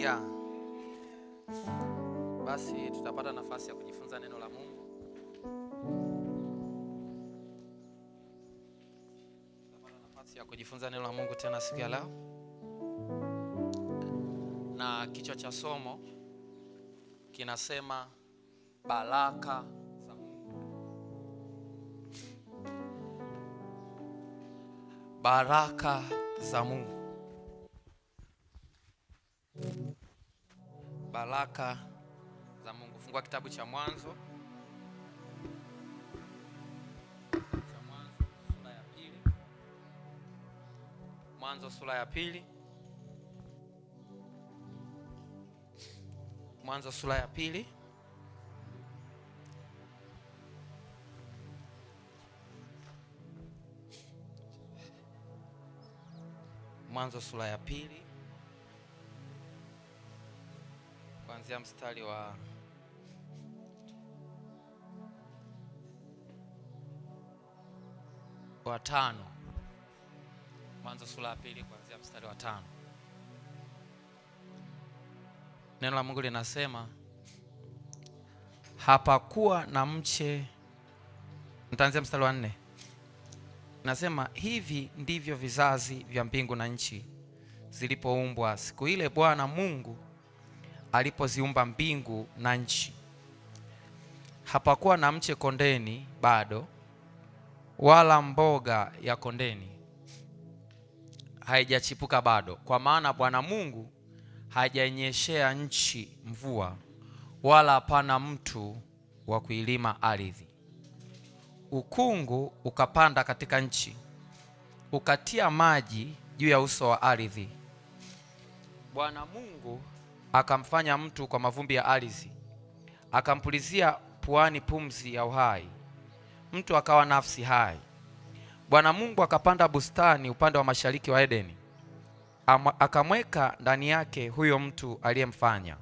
Haleluya. Basi tutapata nafasi ya kujifunza neno la Mungu. Kujifunza neno la Mungu tena siku ya leo. Na kichwa cha somo kinasema baraka za Mungu. Baraka za Mungu. Baraka za Mungu. Fungua kitabu cha Mwanzo. Mwanzo sura ya pili. Mwanzo sura ya pili. Mwanzo sura ya pili. Kuanzia mstari wa tano. Mwanzo sura ya pili kuanzia mstari wa 5. Neno la Mungu linasema, hapakuwa na mche. Nitaanzia mstari wa 4. Nasema, hivi ndivyo vizazi vya mbingu na nchi zilipoumbwa siku ile Bwana Mungu alipoziumba mbingu na nchi. Hapakuwa na mche kondeni bado, wala mboga ya kondeni haijachipuka bado, kwa maana Bwana Mungu hajainyeshea nchi mvua, wala hapana mtu wa kuilima ardhi. Ukungu ukapanda katika nchi, ukatia maji juu ya uso wa ardhi. Bwana Mungu akamfanya mtu kwa mavumbi ya ardhi, akampulizia puani pumzi ya uhai, mtu akawa nafsi hai. Bwana Mungu akapanda bustani upande wa mashariki wa Edeni, akamweka ndani yake huyo mtu aliyemfanya.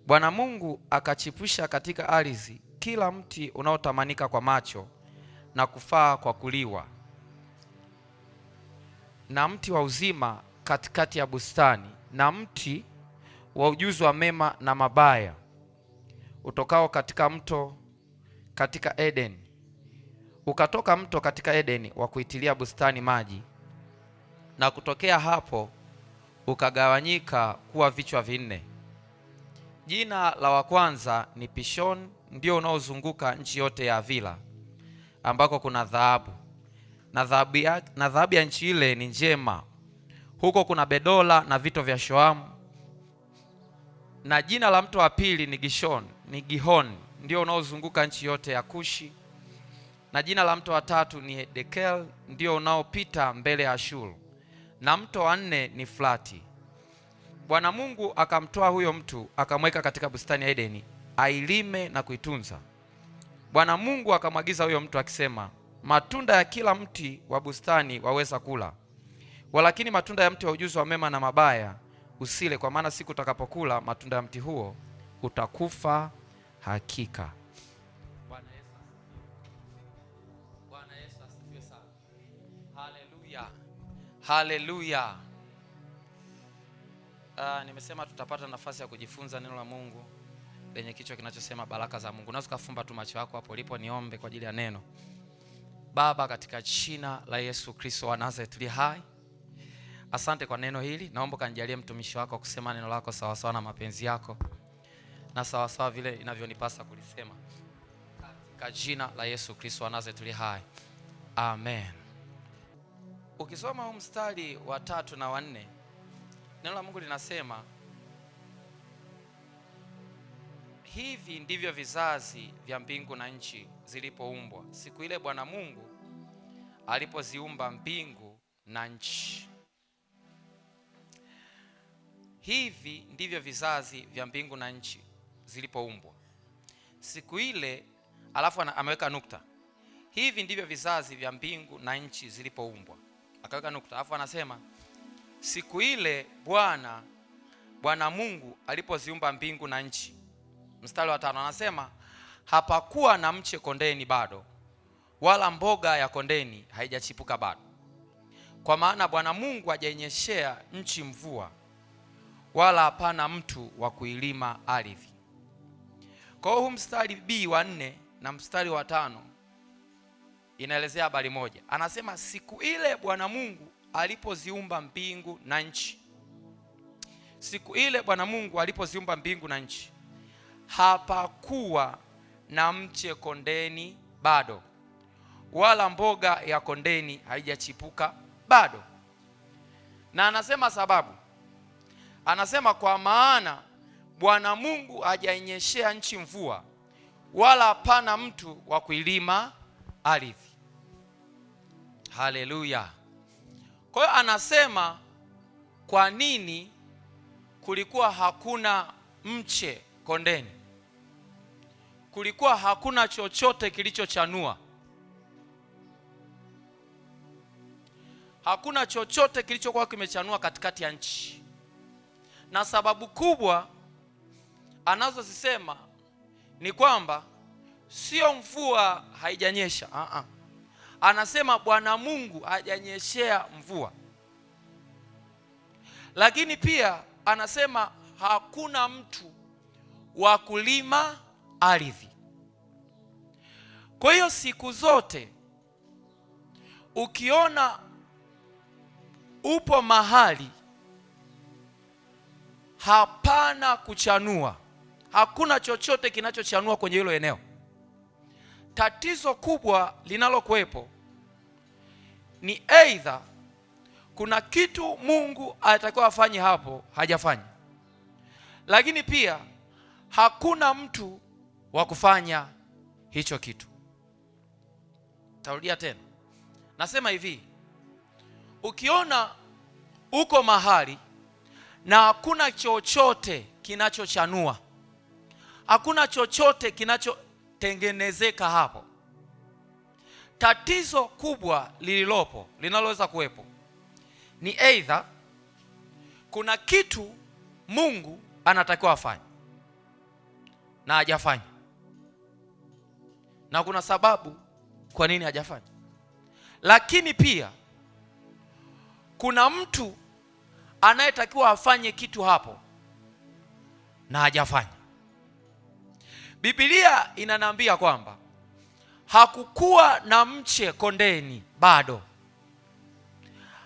Bwana Mungu akachipusha katika ardhi kila mti unaotamanika kwa macho na kufaa kwa kuliwa, na mti wa uzima katikati ya bustani, na mti wa ujuzi wa mema na mabaya utokao katika mto katika Edeni. Ukatoka mto katika Edeni wa kuitilia bustani maji, na kutokea hapo ukagawanyika kuwa vichwa vinne. Jina la wa kwanza ni Pishon, ndio unaozunguka nchi yote ya Havila, ambako kuna dhahabu, na dhahabu ya nchi ile ni njema. Huko kuna bedola na vito vya shoamu. Na jina la mto wa pili ni Gihon, ndio unaozunguka nchi yote ya Kushi. Na jina la mto wa tatu ni Dekel, ndio unaopita mbele ya Ashuru. Na mto wa 4 ni Frati. Bwana Mungu akamtoa huyo mtu, akamweka katika bustani ya Edeni, ailime na kuitunza. Bwana Mungu akamwagiza huyo mtu akisema, matunda ya kila mti wa bustani waweza kula, walakini matunda ya mti wa ujuzi wa mema na mabaya usile, kwa maana siku utakapokula matunda ya mti huo utakufa hakika. Haleluya. Nimesema tutapata nafasi ya kujifunza neno la Mungu lenye kichwa kinachosema baraka za Mungu. Unaweza kufumba tu macho yako hapo ulipo, niombe kwa ajili ya neno. Baba, katika jina la Yesu Kristo wa Nazareti hai, asante kwa neno hili. Naomba kanijalie mtumishi wako kusema neno lako sawa sawa na mapenzi yako na sawa sawa vile inavyonipasa kulisema, katika jina la Yesu Kristo wa Nazareti hai, amen. Ukisoma huu mstari wa 3 na wa 4, neno la Mungu linasema, hivi ndivyo vizazi vya mbingu na nchi zilipoumbwa siku ile Bwana Mungu alipoziumba mbingu na nchi. Hivi ndivyo vizazi vya mbingu na nchi zilipoumbwa siku ile, alafu ameweka nukta. Hivi ndivyo vizazi vya mbingu na nchi zilipoumbwa, akaweka nukta, alafu anasema siku ile Bwana Mungu alipoziumba mbingu na nchi. Mstari wa 5 anasema, hapakuwa na mche kondeni bado, wala mboga ya kondeni haijachipuka bado, kwa maana Bwana Mungu hajainyeshea nchi mvua, wala hapana mtu wa kuilima ardhi. Kwa hiyo huu mstari B wa 4 na mstari wa 5 inaelezea habari moja. Anasema siku ile Bwana Mungu alipoziumba mbingu na nchi. Siku ile Bwana Mungu alipoziumba mbingu na nchi, hapakuwa na mche kondeni bado, wala mboga ya kondeni haijachipuka bado. Na anasema sababu, anasema kwa maana Bwana Mungu hajainyeshea nchi mvua, wala hapana mtu wa kuilima ardhi. Haleluya. Kwa hiyo anasema kwa nini kulikuwa hakuna mche kondeni, kulikuwa hakuna chochote kilichochanua, hakuna chochote kilichokuwa kimechanua katikati ya nchi. Na sababu kubwa anazozisema ni kwamba sio mvua haijanyesha, anasema Bwana Mungu hajanyeshea mvua. Lakini pia anasema hakuna mtu wa kulima ardhi. Kwa hiyo siku zote ukiona upo mahali hapana kuchanua, hakuna chochote kinachochanua kwenye hilo eneo, tatizo kubwa linalokuwepo ni aidha kuna kitu Mungu alitakiwa afanye hapo hajafanya, lakini pia hakuna mtu wa kufanya hicho kitu. Tarudia tena, nasema hivi, ukiona uko mahali na hakuna chochote kinachochanua, hakuna chochote kinachotengenezeka hapo, tatizo kubwa lililopo linaloweza kuwepo ni aidha kuna kitu Mungu anatakiwa afanye na hajafanya, na kuna sababu kwa nini hajafanya, lakini pia kuna mtu anayetakiwa afanye kitu hapo na hajafanya. Biblia inaniambia kwamba hakukuwa na mche kondeni bado,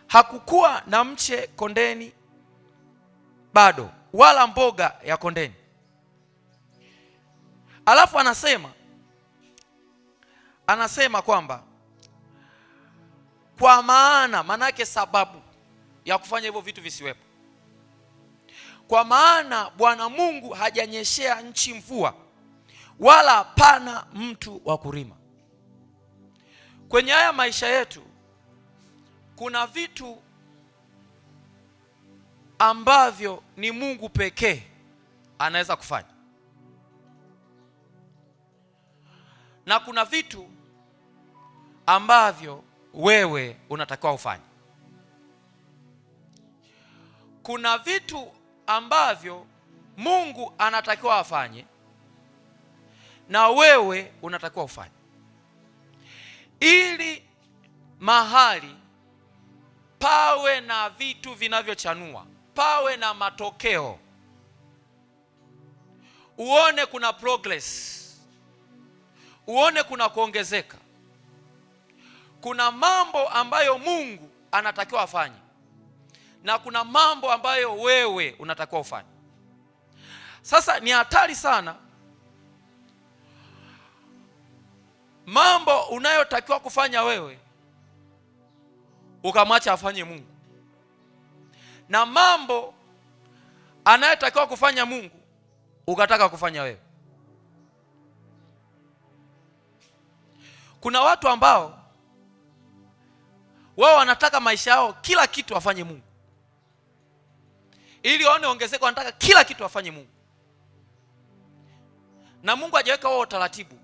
hakukuwa na mche kondeni bado, wala mboga ya kondeni. Alafu anasema kwamba kwa maana, manake sababu ya kufanya hivyo vitu visiwepo, kwa maana Bwana Mungu hajanyeshea nchi mvua, wala hapana mtu wa kulima. Kwenye haya maisha yetu kuna vitu ambavyo ni Mungu pekee anaweza kufanya, na kuna vitu ambavyo wewe unatakiwa ufanye. Kuna vitu ambavyo Mungu anatakiwa afanye na wewe unatakiwa ufanye, ili mahali pawe na vitu vinavyochanua, pawe na matokeo, uone kuna progress, uone kuna kuongezeka. Kuna mambo ambayo Mungu anatakiwa afanye na kuna mambo ambayo wewe unatakiwa ufanye. Sasa ni hatari sana mambo unayotakiwa kufanya wewe ukamwacha afanye Mungu, na mambo anayotakiwa kufanya Mungu ukataka kufanya wewe. Kuna watu ambao wao wanataka maisha yao kila kitu afanye Mungu, ili waone ongezeko, wanataka kila kitu afanye Mungu, na Mungu hajaweka wao utaratibu.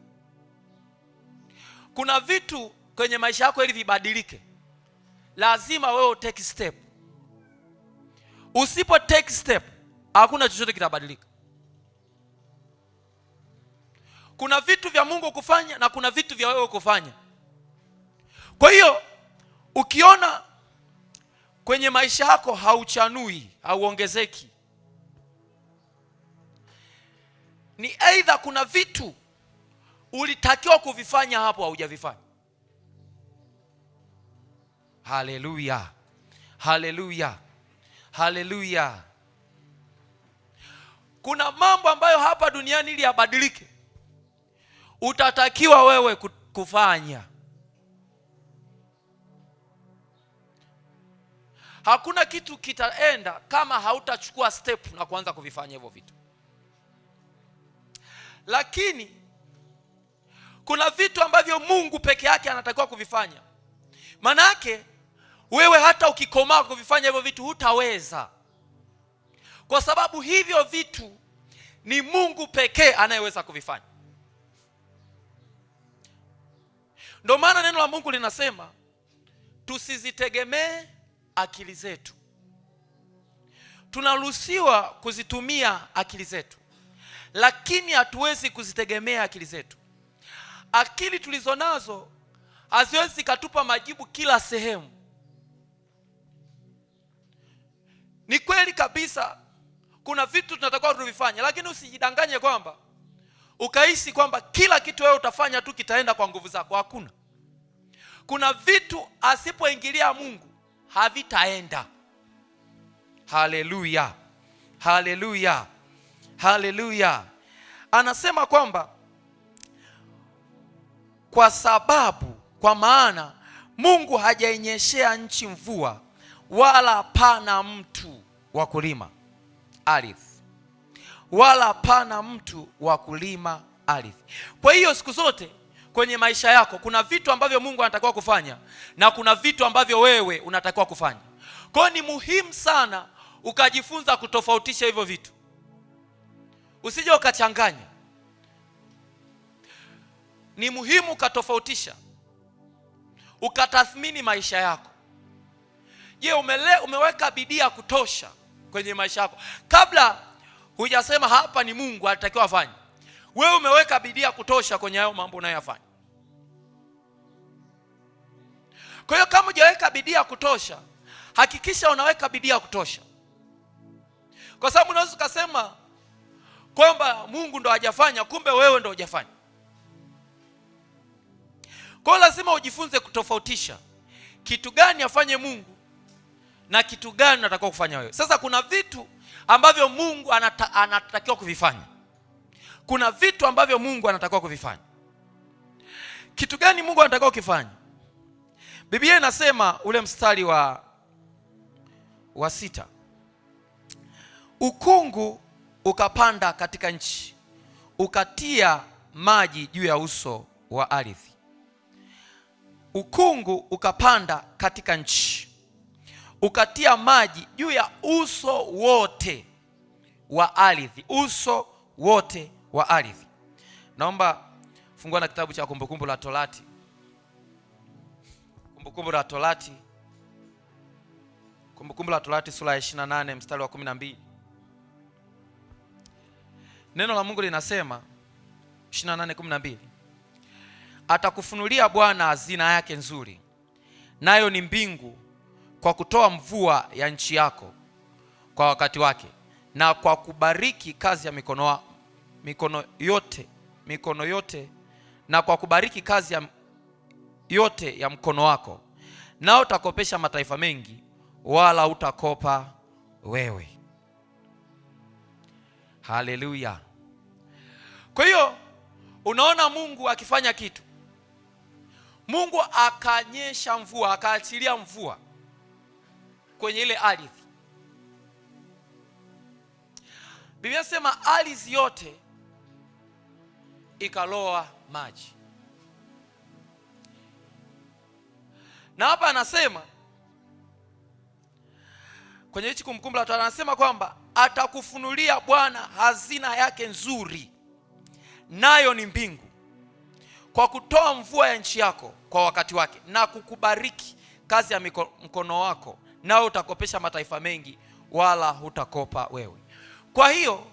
Kuna vitu kwenye maisha yako ili vibadilike, lazima wewe take step. Usipo take step, hakuna chochote kitabadilika. Kuna vitu vya Mungu kufanya na kuna vitu vya wewe kufanya. Kwa hiyo ukiona kwenye maisha yako hauchanui, hauongezeki, ni aidha kuna vitu ulitakiwa kuvifanya hapo haujavifanya. Haleluya, haleluya, haleluya. Kuna mambo ambayo hapa duniani ili yabadilike utatakiwa wewe kufanya. Hakuna kitu kitaenda kama hautachukua step na kuanza kuvifanya hivyo vitu. Lakini kuna vitu ambavyo Mungu peke yake anatakiwa kuvifanya. Manake wewe hata ukikomaa kuvifanya hivyo vitu hutaweza, kwa sababu hivyo vitu ni Mungu pekee anayeweza kuvifanya. Ndio maana neno la Mungu linasema tusizitegemee akili zetu. Tunaruhusiwa kuzitumia akili zetu, lakini hatuwezi kuzitegemea akili zetu. Akili tulizonazo haziwezi katupa majibu kila sehemu. Ni kweli kabisa kuna vitu tunatakiwa tuvifanye, lakini usijidanganye kwamba ukahisi kwamba kila kitu wewe utafanya tu kitaenda kwa nguvu zako. Hakuna. Kuna vitu asipoingilia Mungu havitaenda. Haleluya, haleluya, haleluya. Anasema kwamba kwa maana Mungu hajainyeshea nchi mvua, wala pana mtu wa kulima ardhi, wala pana mtu wa kulima ardhi. Kwa hiyo siku zote kwenye maisha yako kuna vitu ambavyo Mungu anatakiwa kufanya na kuna vitu ambavyo wewe unatakiwa kufanya. Kwa hiyo ni muhimu sana ukajifunza kutofautisha hivyo vitu, usije ukachanganya. Ni muhimu ukatofautisha, ukatathmini maisha yako. Je, umeweka bidii ya kutosha kwenye maisha yako? Kabla hujasema hapa ni Mungu anatakiwa afanye, wewe umeweka bidii ya kutosha kwenye hayo mambo unayoyafanya? Kwa hiyo kama hujaweka bidii ya kutosha, hakikisha unaweka bidii ya kutosha, kwa sababu unaweza kusema kwamba Mungu ndo hajafanya, kumbe wewe ndo hujafanya. Kwa hiyo lazima ujifunze kutofautisha kitu gani afanye Mungu na kitu gani unatakiwa kufanya wewe. Sasa kuna vitu ambavyo Mungu anatakiwa kuvifanya, kuna vitu ambavyo Mungu anatakiwa kuvifanya. Kitu gani Mungu anatakiwa kufanya? Biblia inasema ule mstari wa 6, ukungu ukapanda katika nchi, ukatia maji juu ya uso wa ardhi. Ukungu ukapanda katika nchi, ukatia maji juu ya uso wote wa ardhi. Uso wote wa ardhi. Naomba fungua na kitabu cha Kumbukumbu la Torati. Kumbukumbu la Torati. Kumbukumbu la Torati sura ya 28 mstari wa 12. Neno la Mungu linasema 28:12. Atakufunulia Bwana hazina yake nzuri, nayo ni mbingu, kwa kutoa mvua ya nchi yako kwa wakati wake, na kwa kubariki kazi ya mikono yote, na kwa kubariki kazi yote ya mkono wako, nao utakopesha mataifa mengi, wala utakopa wewe. Haleluya. Kwa hiyo unaona Mungu akifanya kitu, Mungu akanyesha mvua, akaachilia mvua kwenye ile ardhi. Biblia inasema ardhi yote ikaloa maji. Na hapa anasema kwenye hichi Kumbukumbu la Torati, anasema kwamba atakufunulia Bwana hazina yake nzuri, nayo ni mbingu, kwa kutoa mvua ya nchi yako kwa wakati wake, na kukubariki kazi ya mkono wako, nao utakopesha mataifa mengi, wala hutakopa wewe. Kwa hiyo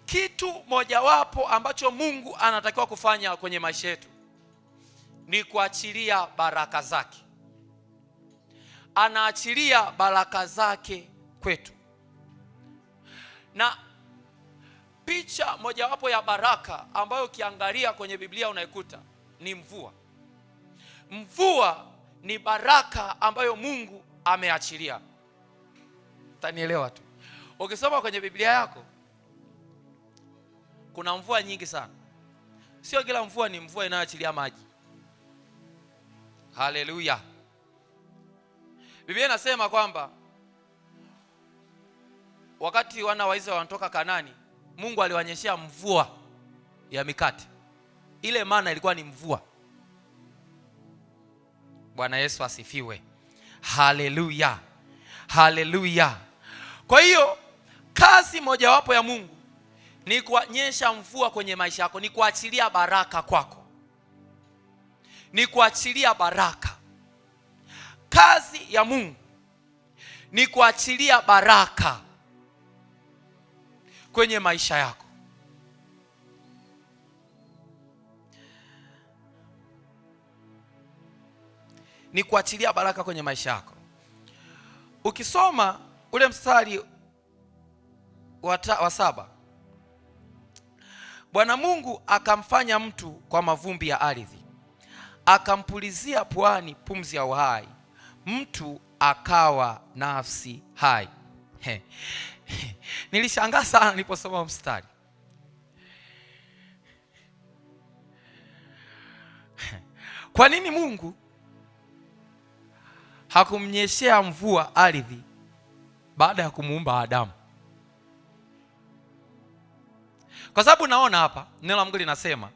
kitu mojawapo ambacho Mungu anatakiwa kufanya kwenye maisha yetu ni kuachilia baraka zake. Anaachilia baraka zake kwetu. Na picha mojawapo ya baraka ambayo ukiangalia kwenye Biblia unaikuta ni mvua. Mvua ni baraka ambayo Mungu ameachilia. Utanielewa tu. Ukisoma kwenye Biblia yako kuna mvua nyingi sana. Sio kila mvua ni mvua inayoachilia maji. Haleluya. Biblia inasema kwamba wakati wana wa Israeli wanatoka Kanaani, Mungu aliwanyeshea mvua ya mikate. Ile mana ilikuwa ni mvua. Bwana Yesu asifiwe. Haleluya. Haleluya. Kwa hiyo kazi mojawapo ya Mungu ni kuonyesha mvua kwenye maisha yako, ni kuachilia baraka kwako, ni kuachilia baraka. Kazi ya Mungu ni kuachilia baraka kwenye maisha yako. Ni kuachilia baraka kwenye maisha yako. Ukisoma ule mstari wa 7, Bwana Mungu akamfanya mtu kwa mavumbi ya ardhi, akampulizia puani pumzi ya uhai, mtu akawa nafsi hai. Nilishangaa sana niliposoma mstari. Kwa nini Mungu hakumnyeshea mvua ardhi baada ya kumuumba Adamu? Kwa sababu naona hapa neno la Mungu linasema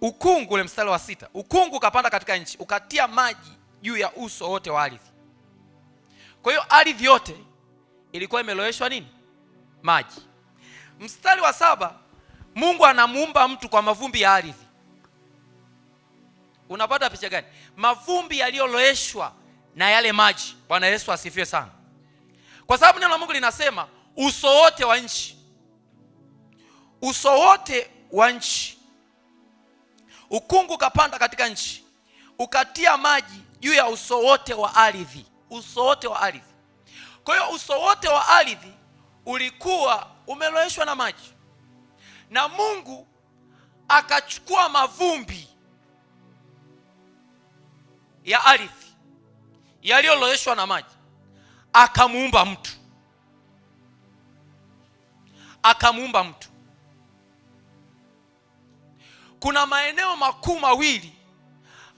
ukungu, ule mstari wa 6, ukungu ukapanda katika nchi, ukatia maji juu ya uso wote wa ardhi. Kwa hiyo ardhi yote ilikuwa imeloweshwa nini? Maji. Mstari wa 7, Mungu anamuumba mtu kwa mavumbi ya ardhi. Unapata picha gani? Mavumbi yaliyoloweshwa na yale maji. Bwana Yesu asifiwe sana. Kwa sababu neno la Mungu linasema uso wote wa nchi. Uso wote wa nchi. Ukungu ukapanda katika nchi, ukatia maji juu ya uso wote wa ardhi. Uso wote wa ardhi. Kwa hiyo uso wote wa ardhi ulikuwa umeloweshwa na maji, na Mungu akachukua mavumbi ya ardhi yaliyoloweshwa na maji, akamuumba mtu. Akamuumba mtu. Kuna maeneo makuu mawili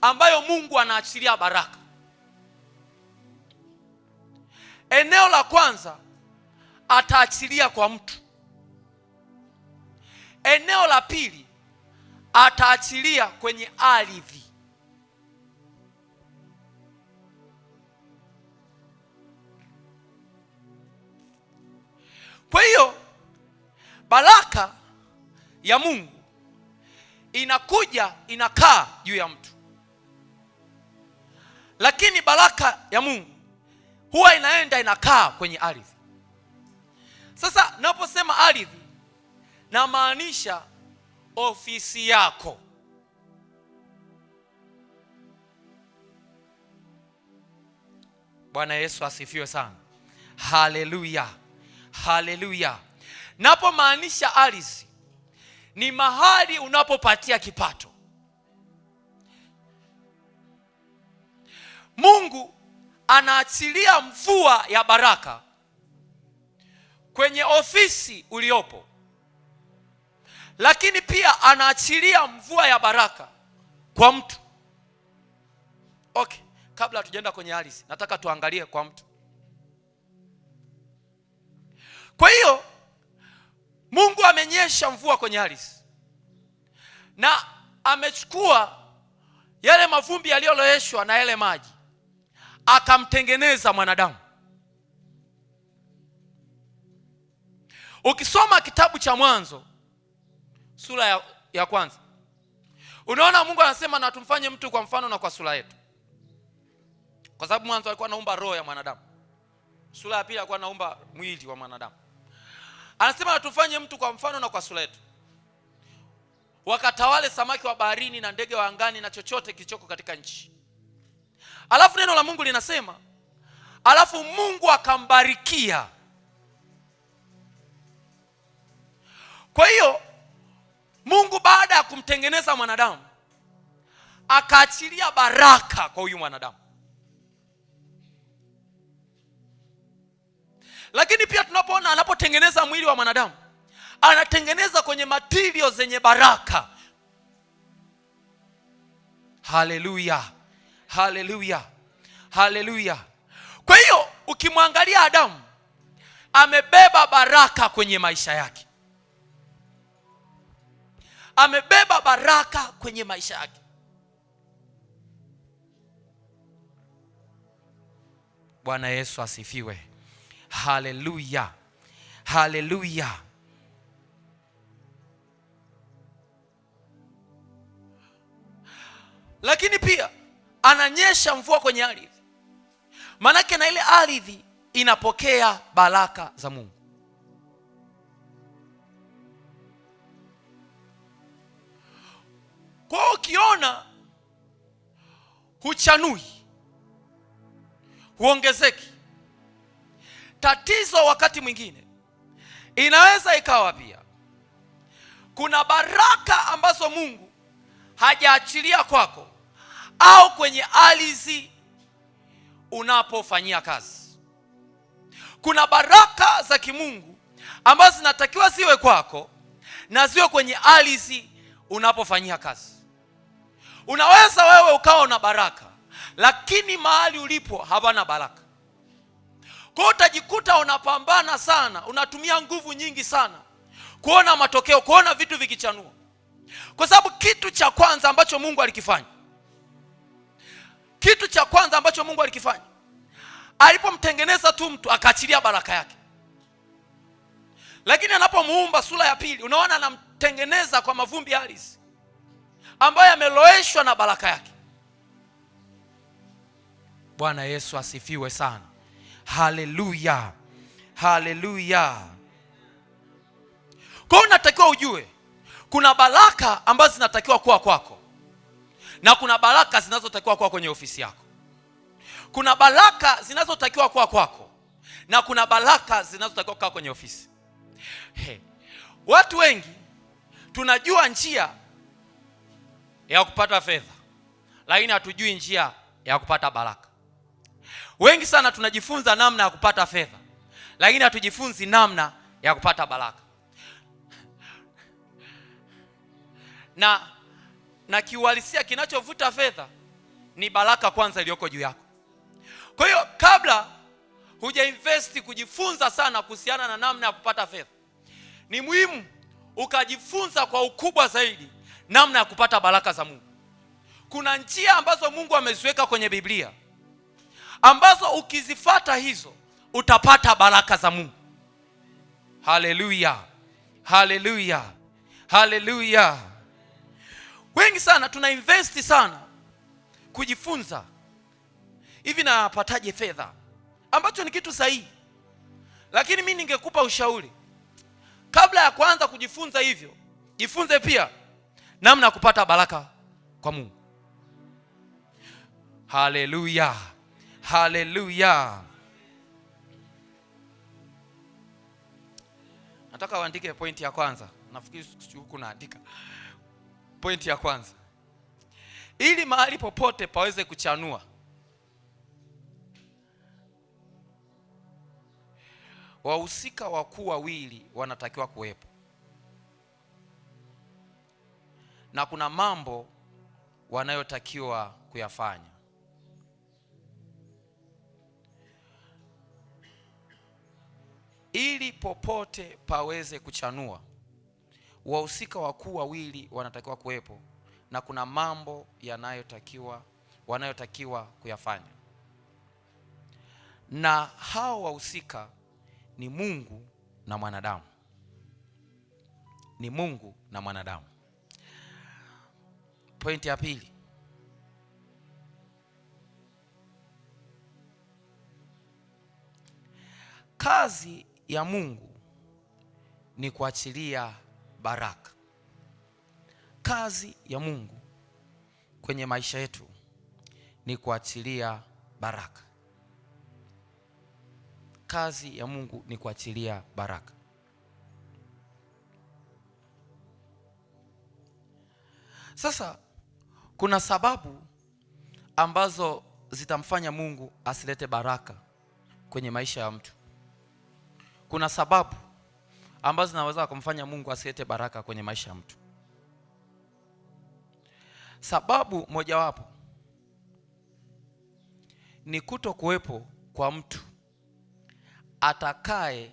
ambayo Mungu anaachilia baraka. Eneo la kwanza ataachilia kwa mtu. Eneo la pili ataachilia kwenye ardhi. Kwa hiyo baraka ya Mungu inakuja inakaa juu ya mtu, lakini baraka ya Mungu huwa inaenda inakaa kwenye ardhi. Sasa naposema ardhi, namaanisha ofisi yako. Bwana Yesu asifiwe sana. Haleluya. Haleluya. Napomaanisha ardhi ni mahali unapopatia kipato. Mungu anaachilia mvua ya baraka kwenye ofisi uliopo, lakini pia anaachilia mvua ya baraka kwa mtu. Okay, kabla hatujaenda kwenye ardhi, nataka tuangalie kwa mtu. Kwa hiyo Mungu amenyesha mvua kwenye ardhi na amechukua yale mavumbi yaliyoloweshwa na yale maji, akamtengeneza mwanadamu. Ukisoma kitabu cha Mwanzo sura ya kwanza, unaona Mungu anasema na tumfanye mtu kwa mfano na kwa sura yetu. Kwa sababu mwanzo alikuwa anaumba roho ya mwanadamu. Sura ya pili alikuwa anaumba mwili wa mwanadamu. Anasema na tufanye mtu kwa mfano na kwa sura yetu, wakatawale samaki wa baharini na ndege wa angani na chochote kilichoko katika nchi. Alafu neno la Mungu linasema, alafu Mungu akambarikia Kwa hiyo Mungu baada ya kumtengeneza mwanadamu akaachilia baraka kwa huyu mwanadamu. Lakini pia tunapoona anapotengeneza mwili wa mwanadamu, anatengeneza kwenye material zenye baraka. Haleluya, haleluya, haleluya. Kwa hiyo ukimwangalia Adamu, amebeba baraka kwenye maisha yake, amebeba baraka kwenye maisha yake. Bwana Yesu asifiwe. Haleluya, haleluya. Lakini pia ananyesha mvua kwenye ardhi, manake na ile ardhi inapokea baraka za Mungu. Kwa hiyo ukiona huchanui, huongezeki, tatizo wakati mwingine inaweza ikawa pia kuna baraka ambazo Mungu hajaachilia kwako au kwenye ardhi unapofanyia kazi. Kuna baraka za kimungu ambazo zinatakiwa ziwe kwako na ziwe kwenye ardhi unapofanyia kazi. Unaweza wewe ukawa una baraka, lakini mahali ulipo hapana baraka. Kwa hiyo utajikuta unapambana sana, unatumia nguvu nyingi sana kuona matokeo, kuona vitu vikichanua. Kwa sababu kitu cha kwanza ambacho Mungu alikifanya, alipomtengeneza tu mtu akaachilia baraka yake. Lakini anapomuumba sura ya pili, unaona anamtengeneza kwa mavumbi ya ardhi ambayo yameloeshwa na baraka yake. Bwana Yesu asifiwe sana. Haleluya, haleluya. Kwa hiyo unatakiwa ujue kuna baraka ambazo zinatakiwa kuwa kwako na kuna baraka zinazotakiwa kuwa kwenye ofisi yako. Kuna baraka zinazotakiwa kuwa kwako na kuna baraka zinazotakiwa kuwa kwenye ofisi. Watu wengi tunajua njia ya kupata fedha, lakini hatujui njia ya kupata baraka. Wengi sana tunajifunza namna ya kupata fedha, lakini hatujifunzi namna ya kupata baraka. Na kiuhalisia kinachovuta fedha ni baraka kwanza iliyoko juu yako. Kwa hiyo kabla hujainvesti kujifunza sana kuhusiana na namna ya kupata fedha, ni muhimu ukajifunza kwa ukubwa zaidi namna ya kupata baraka za Mungu. Kuna njia ambazo Mungu ameziweka kwenye Biblia ambazo ukizifuata hizo utapata baraka za Mungu. Haleluya, haleluya, haleluya. Wengi sana tuna invest sana kujifunza hivi napataje fedha, ambacho ni kitu sahihi. Lakini mimi ningekupa ushauri, kabla ya kuanza kujifunza hivyo, jifunze pia namna ya kupata baraka kwa Mungu. Haleluya, haleluya. Nataka uandike pointi ya kwanza. Nafikiri huku naandika pointi ya kwanza. Ili mahali popote paweze kuchanua, wahusika wakuu wawili wanatakiwa kuwepo, na kuna mambo wanayotakiwa kuyafanya. Ili popote paweze kuchanua, wahusika wakuu wawili wanatakiwa kuwepo, na kuna mambo wanayotakiwa kuyafanya. Na hao wahusika ni Mungu na mwanadamu. Ni Mungu na mwanadamu. Pointi ya pili. Kazi ya Mungu ni kuachilia baraka. Kazi ya Mungu kwenye maisha yetu ni kuachilia baraka. Kazi ya Mungu ni kuachilia baraka. Sasa kuna sababu ambazo zitamfanya Mungu asilete baraka kwenye maisha ya mtu. Kuna sababu ambazo zinaweza kumfanya Mungu asilete baraka kwenye maisha ya mtu. Sababu mojawapo ni kuto kuwepo kwa mtu atakaye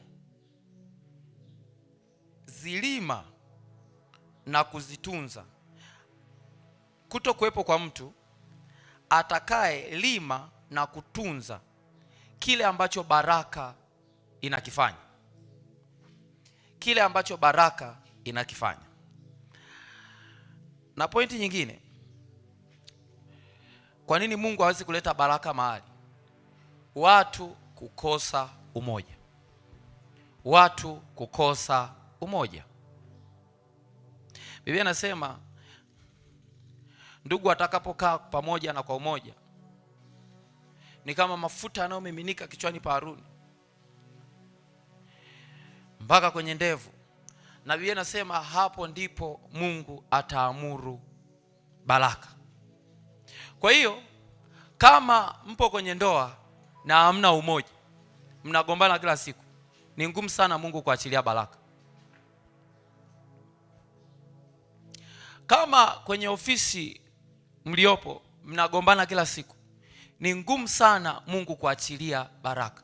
zilima na kuzitunza. Kuto kuwepo kwa mtu atakaye lima na kutunza kile ambacho baraka inakifanya. Kile ambacho baraka inakifanya. Na pointi nyingine, kwa nini Mungu hawezi kuleta baraka mahali? Watu kukosa umoja. Watu kukosa umoja. Biblia inasema ndugu atakapokaa pamoja na kwa umoja ni kama mafuta yanayomiminika kichwani pa Haruni mpaka kwenye ndevu. Na Biblia inasema hapo ndipo Mungu ataamuru baraka. Kwa hiyo kama mpo kwenye ndoa na hamna umoja, mnagombana kila siku, ni ngumu sana Mungu kuachilia baraka. Kama kwenye ofisi mliopo mnagombana kila siku, ni ngumu sana Mungu kuachilia baraka.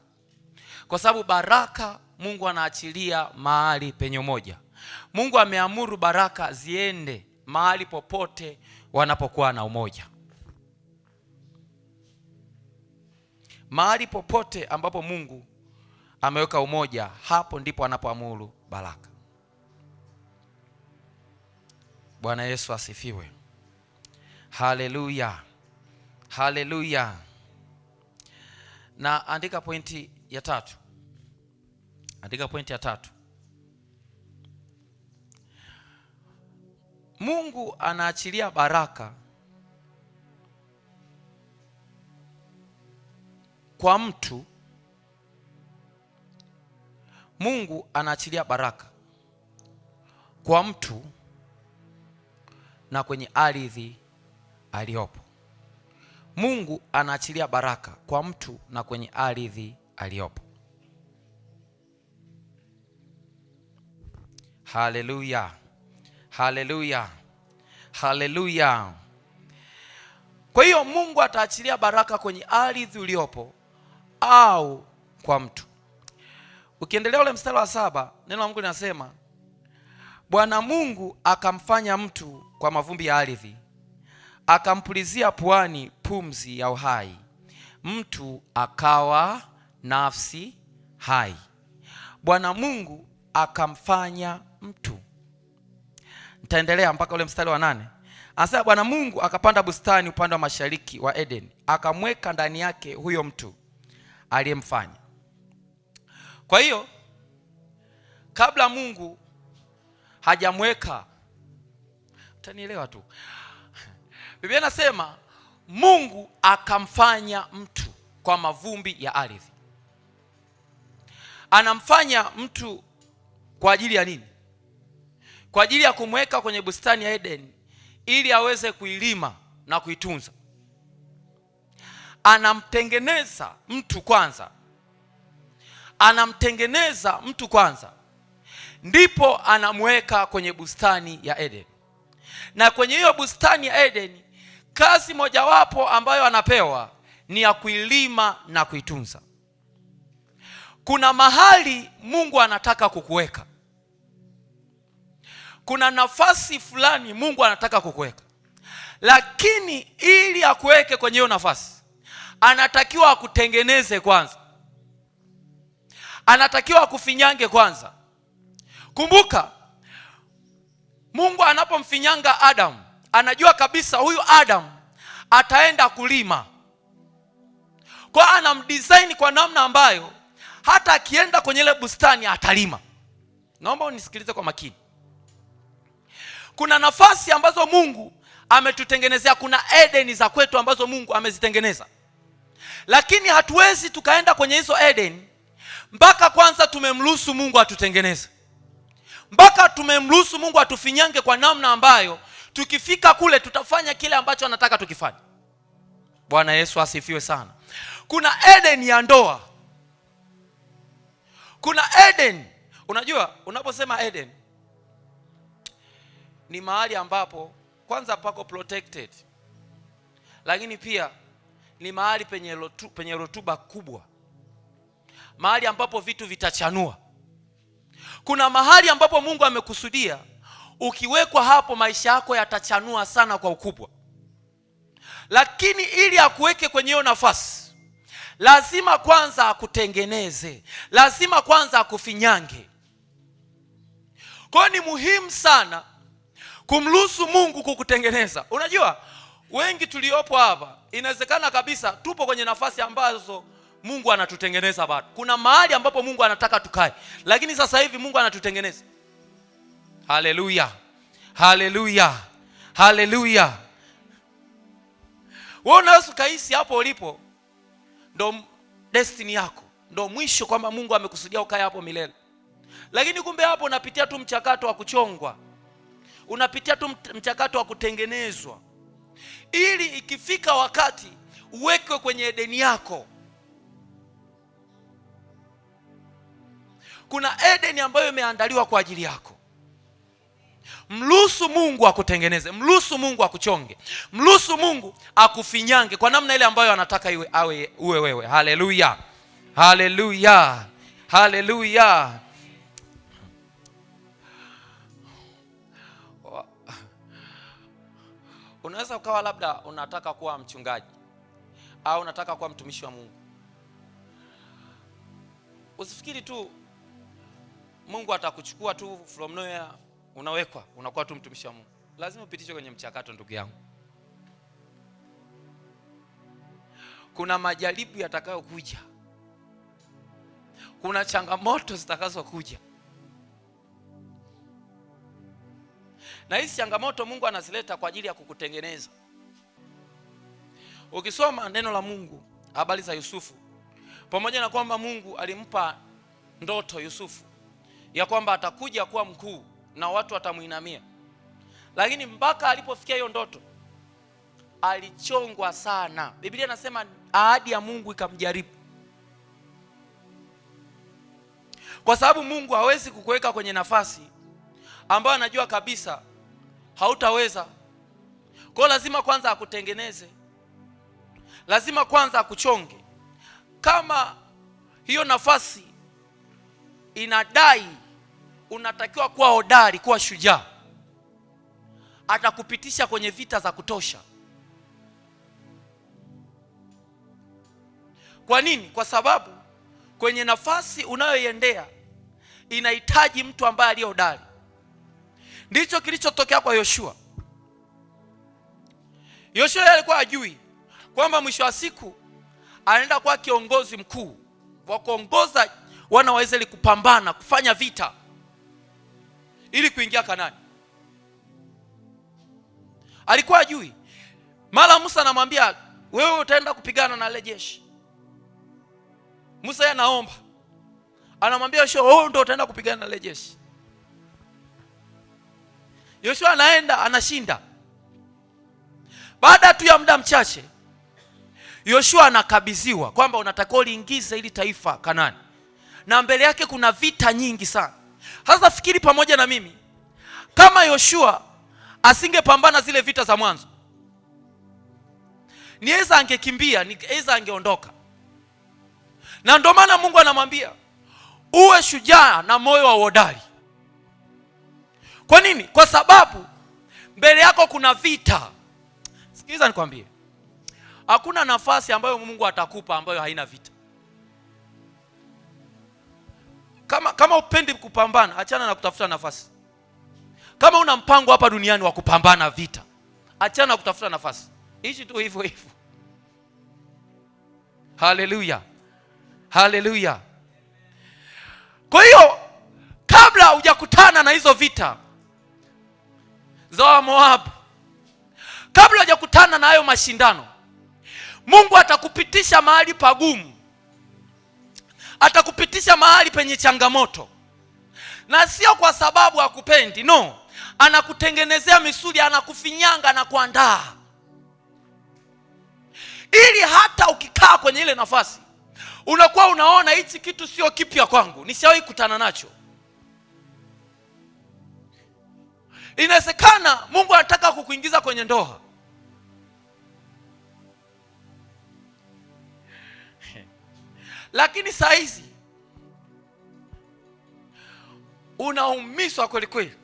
Kwa sababu baraka Mungu anaachilia mahali penye umoja. Mungu ameamuru baraka ziende mahali popote wanapokuwa na umoja. Mahali popote ambapo Mungu ameweka umoja, hapo ndipo anapoamuru baraka. Bwana Yesu asifiwe. Haleluya. Haleluya. Na andika pointi ya 3. Andika pointi ya 3. Mungu anaachilia baraka kwa mtu. Mungu anaachilia baraka kwa mtu na kwenye ardhi aliyopo. Mungu anaachilia baraka kwa mtu na kwenye ardhi aliyopo. Haleluya. Haleluya. Haleluya. Kwa hiyo Mungu ataachilia baraka kwenye ardhi uliopo au kwa mtu. Ukiendelea ule mstari wa 7, neno la Mungu linasema Bwana Mungu akamfanya mtu kwa mavumbi ya ardhi, akampulizia puani pumzi ya uhai, mtu akawa nafsi hai. Bwana Mungu akamfanya mtu. Nitaendelea mpaka ule mstari wa 8. Anasema Bwana Mungu akapanda bustani upande wa mashariki wa Eden, akamweka ndani yake huyo mtu aliyemfanya. Kwa hiyo kabla Mungu hajamweka, utanielewa tu. Biblia inasema Mungu akamfanya mtu kwa mavumbi ya ardhi. Anamfanya mtu kwa ajili ya nini? Kwa ajili ya kumweka kwenye bustani ya Eden ili aweze kuilima na kuitunza. Anamtengeneza mtu kwanza. Anamtengeneza mtu kwanza, ndipo anamweka kwenye bustani ya Eden. Na kwenye hiyo bustani ya Eden, kazi mojawapo ambayo anapewa ni ya kuilima na kuitunza. Kuna mahali Mungu anataka kukuweka. Kuna nafasi fulani Mungu anataka kukuweka. Lakini ili akuweke kwenye hiyo nafasi, anatakiwa akutengeneze kwanza. Anatakiwa akufinyange kwanza. Kumbuka, Mungu anapomfinyanga Adam, anajua kabisa huyu Adam ataenda kulima. Kwa anamdesign kwa namna ambayo hata akienda kwenye ile bustani atalima. Naomba unisikilize kwa makini. Kuna nafasi ambazo Mungu ametutengenezea. Kuna Eden za kwetu ambazo Mungu amezitengeneza. Lakini hatuwezi tukaenda kwenye hizo Eden mpaka kwanza tumemruhusu Mungu atutengeneze. Mpaka tumemruhusu Mungu atufinyange kwa namna ambayo Tukifika kule tutafanya kile ambacho anataka tukifanye. Bwana Yesu asifiwe sana. Kuna Eden ya ndoa. Kuna Eden. Unajua, unaposema Eden ni mahali ambapo kwanza pako protected, lakini pia ni mahali penye rotuba kubwa, mahali ambapo vitu vitachanua. Kuna mahali ambapo Mungu amekusudia ukiwekwa hapo maisha yako yatachanua sana kwa ukubwa. Lakini ili akuweke kwenye hiyo nafasi, lazima kwanza akutengeneze, lazima kwanza akufinyange. Kwa hiyo ni muhimu sana kumruhusu Mungu kukutengeneza. Unajua, wengi tuliopo hapa inawezekana kabisa tupo kwenye nafasi ambazo Mungu anatutengeneza bado. Kuna mahali ambapo Mungu anataka tukae, lakini sasa hivi Mungu anatutengeneza. Haleluya. Haleluya. Haleluya. Wewe unaweza kuhisi hapo ulipo ndo destiny yako, ndo mwisho, kwamba Mungu amekusudia ukae hapo milele. Lakini kumbe hapo unapitia tu mchakato wa kuchongwa. Unapitia tu mchakato wa kutengenezwa, ili ikifika wakati uwekwe kwenye Edeni yako. Kuna Edeni ambayo imeandaliwa kwa ajili yako. Mruhusu Mungu akutengeneze, mruhusu Mungu akuchonge, mruhusu Mungu akufinyange kwa namna ile ambayo anataka uwe wewe. Haleluya. Haleluya. Haleluya. Unaweza ukawa labda unataka kuwa mchungaji au unataka kuwa mtumishi wa Mungu. Usifikiri tu Mungu atakuchukua tu from nowhere, unawekwa unakuwa tu mtumishi wa Mungu. Lazima upitishwe kwenye mchakato, ndugu yangu. Kuna majaribu yatakayokuja, kuna changamoto zitakazokuja, na hizi changamoto Mungu anazileta kwa ajili ya kukutengeneza. Ukisoma neno la Mungu habari za Yusufu, pamoja na kwamba Mungu alimpa ndoto Yusufu ya kwamba atakuja kuwa mkuu na watu watamuinamia, lakini mpaka alipofikia hiyo ndoto alichongwa sana. Biblia inasema ahadi ya Mungu ikamjaribu, kwa sababu Mungu hawezi kukuweka kwenye nafasi ambayo anajua kabisa hautaweza. Kwa hiyo lazima kwanza akutengeneze, lazima kwanza akuchonge. Kama hiyo nafasi inadai unatakiwa kuwa hodari, kuwa shujaa, atakupitisha kwenye vita za kutosha. Kwa nini? Kwa sababu kwenye nafasi unayoiendea inahitaji mtu ambaye aliye hodari. Ndicho kilichotokea kwa Yoshua. Yoshua alikuwa ajui kwamba mwisho wa siku anaenda kuwa kiongozi mkuu wa kuongoza wana wa Israeli kupambana, kufanya vita ili kuingia Kanaani. Alikuwa ajui. Mara Musa anamwambia, wewe utaenda kupigana na ile jeshi. Musa yeye anaomba, anamwambia Yoshua, wewe ndio utaenda kupigana na ile jeshi. Yoshua anaenda, anashinda. Baada tu ya muda mchache Yoshua anakabidhiwa kwamba unatakiwa uliingize ili taifa Kanaani, na mbele yake kuna vita nyingi sana. Sasa fikiri pamoja na mimi, kama Yoshua asingepambana zile vita za mwanzo, ni aidha angekimbia, ni aidha angeondoka. Na ndio maana Mungu anamwambia uwe shujaa na moyo wa uhodari. Kwa nini? Kwa sababu mbele yako kuna vita. Sikiliza nikwambie, hakuna nafasi ambayo Mungu atakupa ambayo haina vita. Kama upendi kupambana, achana na kutafuta nafasi. Kama una mpango hapa duniani wa kupambana vita, achana na kutafuta nafasi. Ishi tu hivyo hivyo. Haleluya. Haleluya. Kwa hiyo kabla hujakutana na hizo vita za Moabu, kabla hujakutana na hayo mashindano, Mungu atakupitisha mahali pagumu, atakupitisha mahali penye changamoto. Na sio kwa sababu hakupendi, no. anakutengenezea misuli, anakufinyanga na kuandaa, ili hata ukikaa kwenye ile nafasi unakuwa unaona hichi kitu sio kipya kwangu, nishawahi kutana nacho. Inawezekana Mungu anataka kukuingiza kwenye ndoa, lakini saa hizi unaumizwa kweli kweli.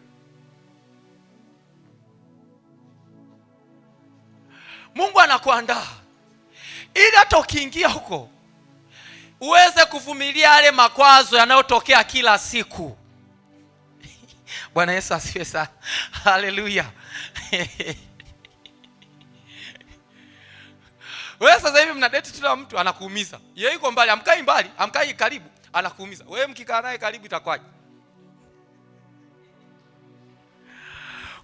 Mungu anakuandaa ili hata ukiingia huko uweze kuvumilia yale makwazo yanayotokea kila siku. Bwana Yesu asifiwe sana. Haleluya. Wewe sasa hivi mna date tu na mtu anakuumiza. Yeye yuko mbali, amkai karibu, anakuumiza. Wewe mkikaa naye karibu itakuwaje?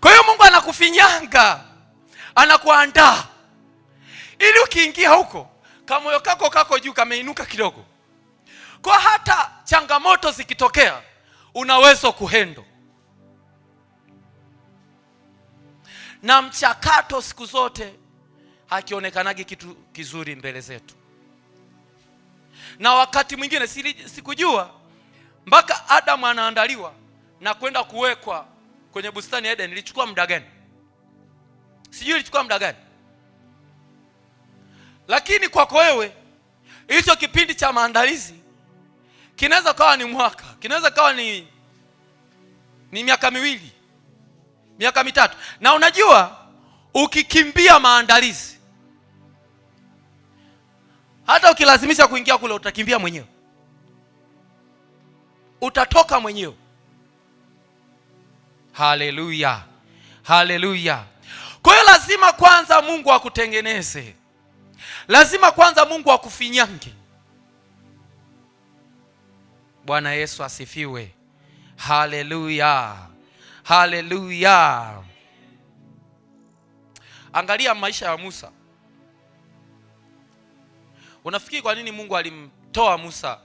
Kwa hiyo Mungu anakufinyanga, anakuandaa ili ukiingia huko kamoyo kako juu, kameinuka kidogo. Kwa hata changamoto zikitokea unaweza kuhendo. Na mchakato siku zote hakionekanagi kitu kizuri mbele zetu. Na wakati mwingine sikujua mpaka Adamu anaandaliwa na kwenda kuwekwa kwenye bustani ya Eden ilichukua muda gani? Sijui ilichukua muda gani. Lakini kwako wewe hicho kipindi cha maandalizi kinaweza kawa ni mwaka, kinaweza kawa ni miaka miwili, miaka mitatu. Na unajua ukikimbia maandalizi, hata ukilazimisha kuingia kule utakimbia mwenyewe, utatoka mwenyewe. Haleluya, haleluya. Kwa hiyo lazima kwanza Mungu akutengeneze, lazima kwanza Mungu akufinyange. Bwana Yesu asifiwe. Haleluya, haleluya. Angalia maisha ya Musa. Unafikiri kwa nini Mungu alimtoa Musa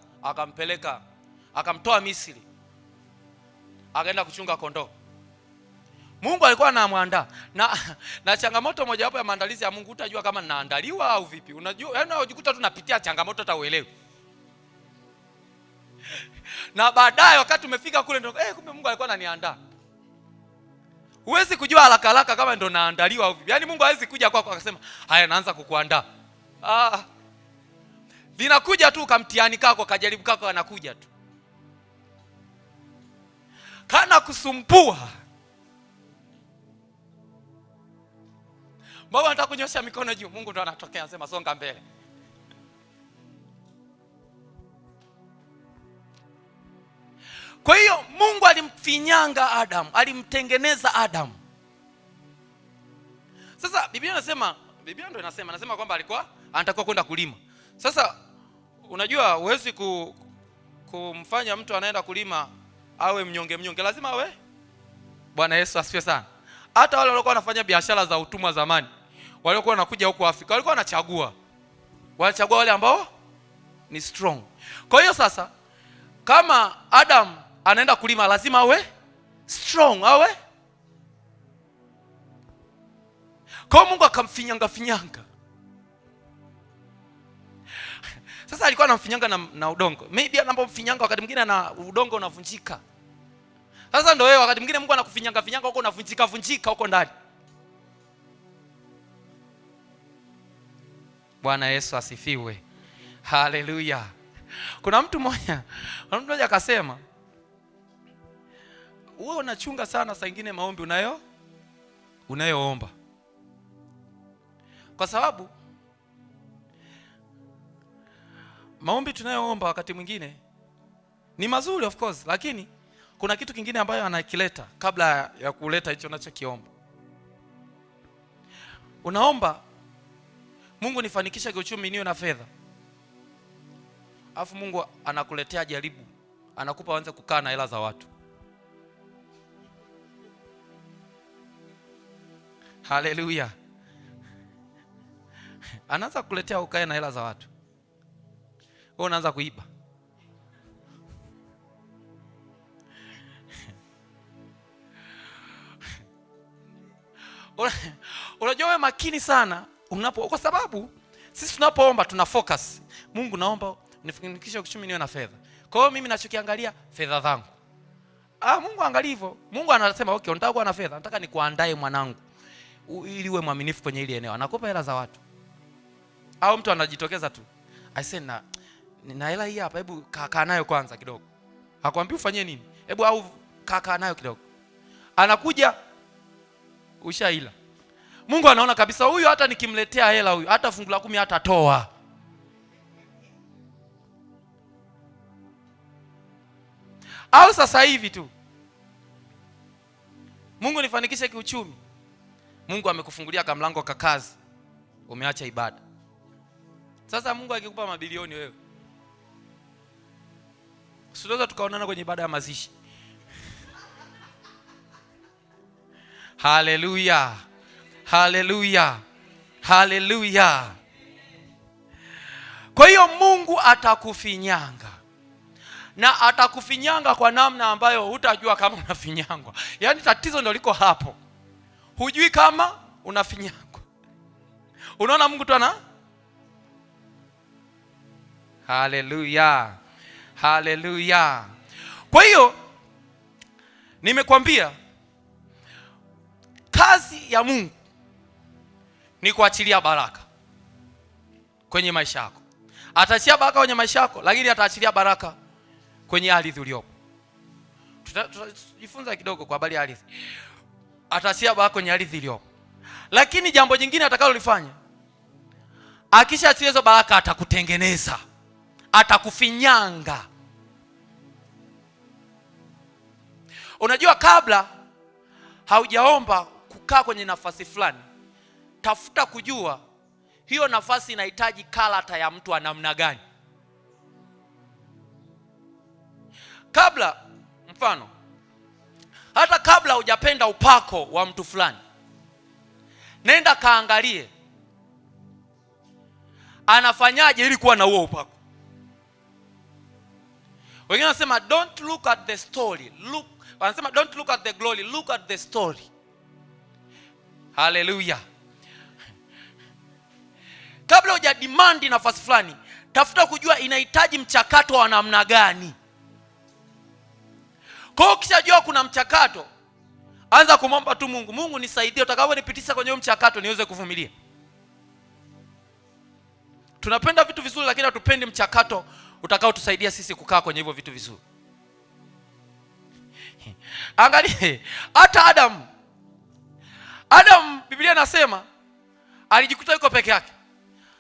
akamtoa Misri akaenda kuchunga kondoo? Mungu alikuwa anamwandaa. Na changamoto moja wapo ya maandalizi ya Mungu, utajua kama ninaandaliwa au vipi. Unajua, yaani unajikuta tunapitia changamoto hata uelewe. Na baadaye wakati umefika kule ndio kumbe Mungu alikuwa ananiandaa. Huwezi kujua haraka haraka kama ndo naandaliwa au vipi. Yaani Mungu hawezi kuja kwako akasema, "Haya naanza kukuandaa." Linakuja tu kamtiani kako, kajaribu kako anakuja tu. Kana kusumbua. Baba nataka kunyosha mikono juu, Mungu ndo anatokea anasema songa mbele. Kwa hiyo Mungu alimfinyanga Adam, alimtengeneza Adam. Sasa Biblia ndo inasema kwamba alikuwa anatakiwa kwenda kulima. Sasa unajua huwezi kumfanya mtu anaenda kulima awe mnyonge, lazima awe. Bwana Yesu asifiwe sana. Hata wale walikuwa wanafanya biashara za utumwa zamani, walikuwa wanakuja huko Afrika, walikuwa wanachagua wale ambao ni strong. Kwa hiyo sasa kama Adam anaenda kulima lazima awe strong, awe. Kwa Mungu akamfinyanga. Sasa alikuwa anamfinyanga na udongo. Maybe anapomfinyanga wakati mwingine na udongo unavunjika. Sasa ndio wewe wakati mwingine Mungu anakufinyanga huko unavunjika huko ndani. Bwana Yesu asifiwe. Haleluya. Kuna mtu mmoja akasema, wewe unachunga sana saa nyingine maombi unayoomba. Kwa sababu maombi tunayoomba wakati mwingine ni mazuri of course, lakini kuna kitu kingine ambayo anakileta kabla ya kuleta hicho unachokiomba. Unaomba, Mungu nifanikisha kiuchumi niwe na fedha. Alafu Mungu anakuletea jaribu, anakupa uanze kukaa na hela za watu. Haleluya. Anaanza kukuletea ukae na hela za watu. Wewe unaanza kuiba. Unajua wewe makini sana kwa sababu sisi tunapoomba tuna focus. Mungu, naomba nifanikishe uchumi, niwe na fedha. Kwa hiyo mimi nachokiangalia fedha zangu. Mungu angalia hivyo. Mungu anasema okay, unataka kuwa na fedha, nataka nikuandae mwanangu ili uwe mwaminifu kwenye ile eneo. Anakupa hela za watu. Au mtu anajitokeza tu. I say nina hela hii hapa, hebu kaa nayo kwanza kidogo. Hakwambii ufanye nini? Hebu au kaa nayo kidogo. Anakuja ushaila. Mungu anaona kabisa huyu hata nikimletea hela huyu hata fungu la 10 hatatoa. Au sasa hivi tu, Mungu nifanikishe kiuchumi. Mungu amekufungulia kamlango ka kazi, umeacha ibada. Sasa Mungu akikupa mabilioni wewe, usiweza tukaonana kwenye ibada ya mazishi. Haleluya, haleluya, haleluya. Kwa hiyo Mungu atakufinyanga, na atakufinyanga kwa namna ambayo hutajua kama unafinyangwa. Yaani tatizo ndio liko hapo, hujui kama unafinyangwa. Unaona Mungu tu ana. Haleluya, haleluya. Kwa hiyo nimekwambia kazi ya Mungu ni kuachilia baraka kwenye maisha yako. Ataachilia baraka kwenye maisha yako, lakini ataachilia baraka kwenye ardhi uliopo. Tutajifunza kidogo kwa habari ya ardhi. Ataachilia baraka kwenye ardhi uliopo. Lakini jambo jingine atakalolifanya, akishaachilia hizo baraka atakutengeneza, atakufinyanga. Unajua, kabla haujaomba kukaa kwenye nafasi fulani, tafuta kujua hiyo nafasi inahitaji karata ya mtu wa namna gani. Mfano, hata kabla hujapenda upako wa mtu fulani, nenda kaangalie anafanyaje ili kuwa na huo upako. Wengine wanasema don't look at the story, wanasema don't look at the glory, look at the story. Haleluya. Kabla hujademand nafasi fulani, tafuta kujua inahitaji mchakato wa namna gani. Kwa hiyo ukishajua kuna mchakato, anza kumomba tu Mungu, Mungu nisaidie utakaponipitisha kwenye mchakato niweze kuvumilia. Tunapenda vitu vizuri, lakini hatupendi mchakato utakao tusaidia sisi kukaa kwenye hivyo vitu vizuri. Angalia hata Adam, Biblia inasema alijikuta yuko peke yake.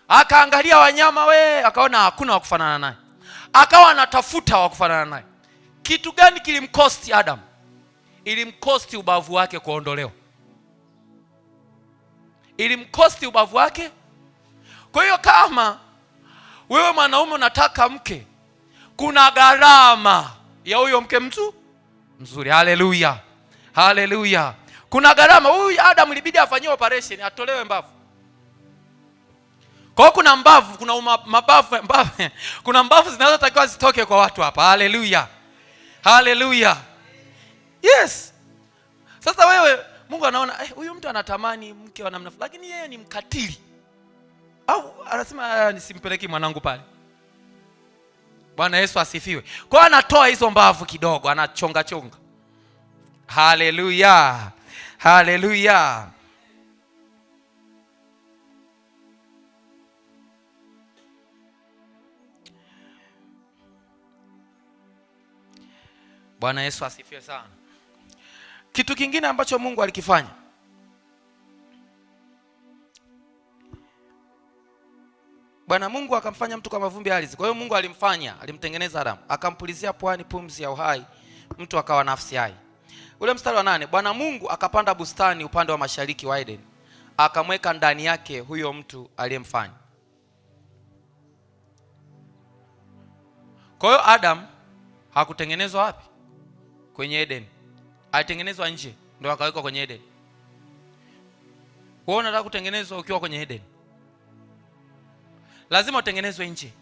Akaangalia wanyama akaona hakuna wa kufanana naye. Akawa anatafuta wa kufanana naye. Kitu gani kilimkosti Adam? Ilimkosti ubavu wake kuondolewa. Ilimkosti ubavu wake. Kwa hiyo kama wewe mwanaume unataka mke, kuna gharama ya huyo mke mzuri. Haleluya, haleluya. Kuna gharama. Huyu Adam ilibidi afanyiwe operation, atolewe mbavu. Kwa kuna mbavu, kuna mabavu, kuna mbavu zinazotakiwa zitoke kwa watu hapa. Haleluya, haleluya. Yes. Sasa wewe, Mungu anaona huyu mtu anatamani mke wa namna fulani, lakini yeye ni mkatili. Au anasema nisimpeleki mwanangu pale. Bwana Yesu asifiwe. Kwa hiyo anatoa hizo mbavu kidogo, anachonga. Haleluya, haleluya. Bwana Yesu asifiwe sana. Kitu kingine ambacho Mungu alikifanya, Bwana Mungu akamfanya mtu kama vumbi ardhi. Kwa hiyo Mungu alimtengeneza Adam, akampulizia puani pumzi ya uhai, mtu akawa nafsi hai. Ule mstari wa 8, Bwana Mungu akapanda bustani upande wa mashariki wa Eden, akamweka ndani yake huyo mtu aliyemfanya. Kwa hiyo Adam hakutengenezwa wapi? Kwenye Eden. Alitengenezwa nje ndio akawekwa kwenye Eden. Wewe unataka kutengenezwa ukiwa kwenye Eden? Lazima utengenezwe nje.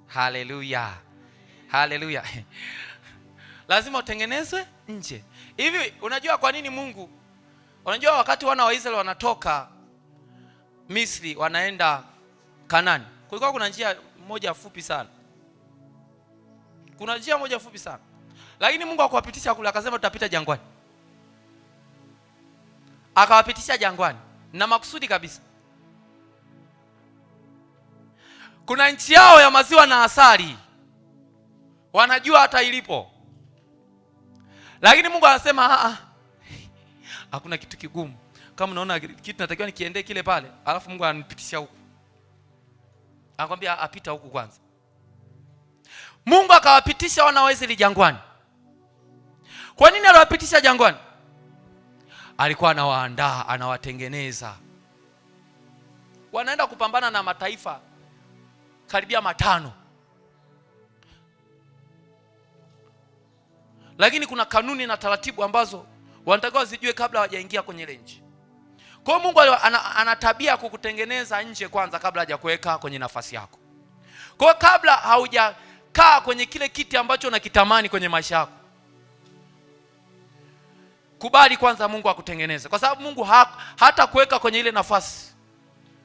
Haleluya, haleluya. lazima utengenezwe nje. Hivi unajua kwa nini Mungu? Unajua wakati wana wa Israeli wanatoka Misri wanaenda Kanani, kulikuwa kuna njia moja fupi sana. Kuna njia moja fupi sana. Lakini Mungu akawapitisha kule, akasema tutapita jangwani. Akawapitisha jangwani na makusudi kabisa. Kuna nchi yao ya maziwa na asali, wanajua hata ilipo. Lakini Mungu anasema hakuna kitu kigumu kama unaona kitu natakiwa nikiendee kile pale, alafu Mungu ananipitisha huku. Anakuambia apita huku kwanza. Mungu akawapitisha wana wa Israeli jangwani. Kwa nini aliwapitisha jangwani? Alikuwa anawaandaa, anawatengeneza. Wanaenda kupambana na mataifa karibia 5. Lakini kuna kanuni na taratibu ambazo wanatakiwa zijue kabla hawajaingia kwenye ile nchi. Kwa hiyo Mungu ana tabia kukutengeneza nje kwanza kabla hajakuweka kwenye nafasi yako. Kwa hiyo kabla haujakaa kwenye kile kiti ambacho unakitamani kwenye maisha yako, kubali kwanza Mungu akutengeneze, kwa sababu Mungu hata kuweka kwenye ile nafasi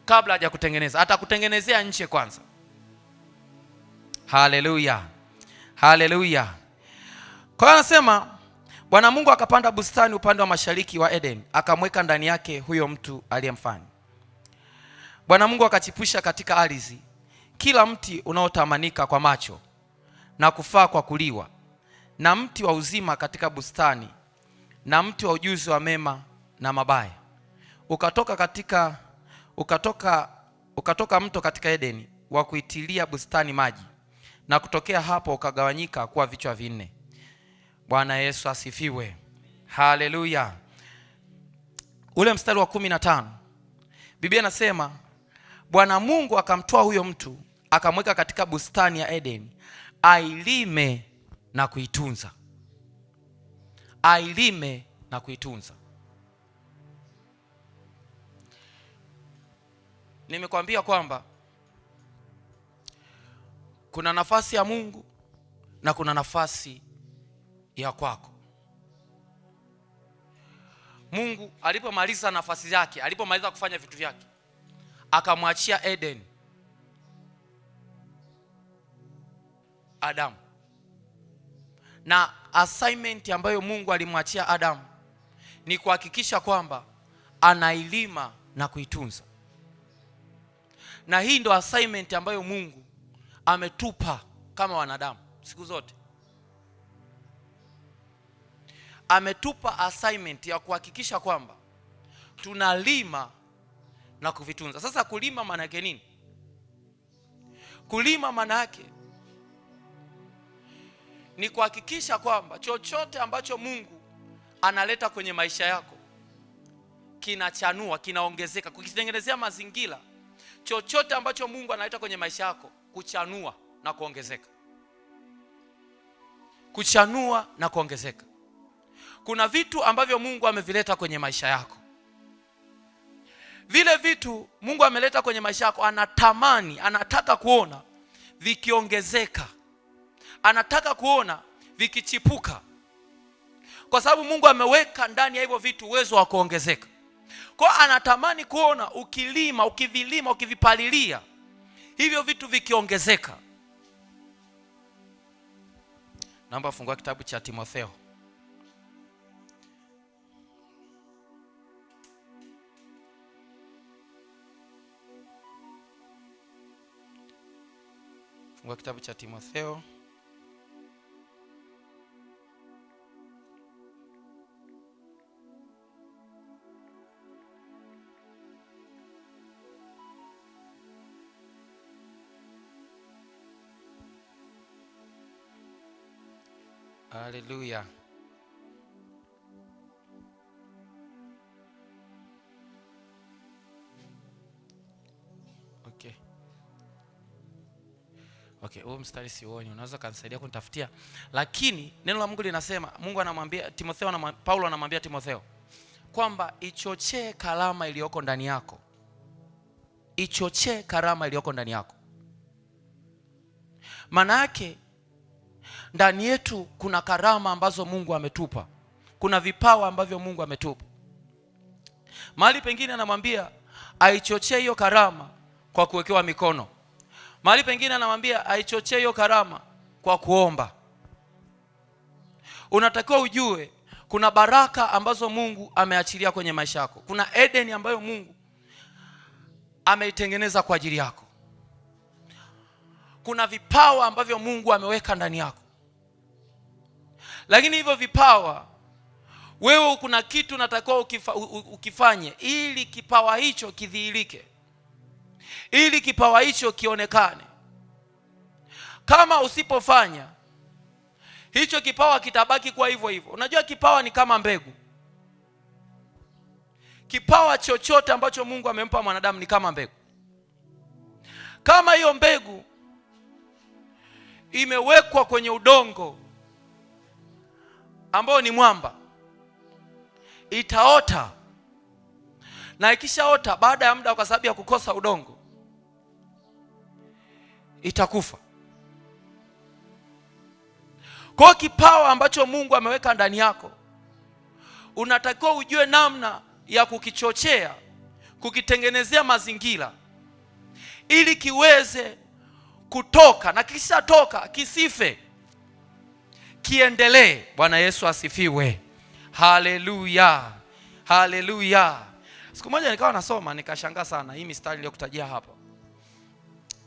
kabla hajakutengeneza, atakutengenezea nje kwanza. Haleluya. Haleluya. Kwa hiyo anasema Bwana Mungu akapanda bustani upande wa mashariki wa Eden, akamweka ndani yake huyo mtu aliyemfanya. Bwana Mungu akachipusha katika ardhi kila mti unaotamanika kwa macho na kufaa kwa kuliwa, na mti wa uzima katika bustani, na mti wa ujuzi wa mema na mabaya. Ukatoka mto katika Edeni wa kuitilia bustani maji, na kutokea hapo ukagawanyika kuwa vichwa 4. Bwana Yesu asifiwe. Haleluya. Ule mstari wa 15, Biblia inasema Bwana Mungu akamtoa huyo mtu, akamweka katika bustani ya Edeni, ailime na kuitunza. Ailime na kuitunza. Nimekwambia kwamba kuna nafasi ya Mungu na kuna nafasi ya kwako. Mungu alipomaliza nafasi yake, alipomaliza kufanya vitu vyake, akamwachia Eden Adam. Na assignment ambayo Mungu alimwachia Adam ni kuhakikisha kwamba anailima na kuitunza. Na hii ndo assignment ambayo Mungu ametupa kama wanadamu siku zote. Ametupa assignment ya kuhakikisha kwamba tunalima na kuvitunza. Sasa kulima maana yake nini? Kulima maana yake ni kuhakikisha kwamba chochote ambacho Mungu analeta kwenye maisha yako kinachanua, kinaongezeka, kukitengenezea mazingira. Chochote ambacho Mungu analeta kwenye maisha yako kuchanua na kuongezeka. Kuchanua na kuongezeka. Kuna vitu ambavyo Mungu amevileta kwenye maisha yako. Vile vitu Mungu ameleta kwenye maisha yako, anatamani, anataka kuona vikiongezeka. Anataka kuona vikichipuka. Kwa sababu Mungu ameweka ndani ya hivyo vitu uwezo wa kuongezeka. Kwa anatamani kuona ukilima, ukivilima, ukivipalilia, hivyo vitu vikiongezeka. Naomba fungua kitabu cha Timotheo. Fungua kitabu cha Timotheo. Haleluya. Okay, huo mstari siuoni, unaweza kanisaidia kunitafutia. Lakini neno la Mungu linasema, Mungu anamwambia Timotheo, Paulo anamwambia Timotheo kwamba ichochee karama iliyoko ndani yako. Ichochee karama iliyoko ndani yako. Maana yake Ndani yetu kuna karama ambazo Mungu ametupa. Kuna vipawa ambavyo Mungu ametupa. Mahali pengine anamwambia aichochee hiyo karama kwa kuwekewa mikono. Mahali pengine anamwambia aichochee hiyo karama kwa kuomba. Unatakiwa ujue kuna baraka ambazo Mungu ameachilia kwenye maisha yako. Kuna Eden ambayo Mungu ameitengeneza kwa ajili yako. Kuna vipawa ambavyo Mungu ameweka ndani yako. Lakini hivyo vipawa, wewe kuna kitu unatakiwa ukifanye ili kipawa hicho kidhihirike, ili kipawa hicho kionekane. Kama usipofanya, hicho kipawa kitabaki kwa hivyo hivyo. Unajua kipawa ni kama mbegu. Kipawa chochote ambacho Mungu amempa mwanadamu ni kama mbegu. Kama hiyo mbegu imewekwa kwenye udongo ambao ni mwamba, itaota. Na ikishaota, baada ya muda, kwa sababu ya kukosa udongo, itakufa. Kwa kipawa ambacho Mungu ameweka ndani yako, unatakiwa ujue namna ya kukichochea, kukitengenezea mazingira ili kiweze kutoka, na kisha toka kisife, kiendelee. Bwana Yesu asifiwe. Haleluya. Haleluya. Siku moja nikawa nasoma, nikashangaa sana hii mistari niliyokutajia hapa.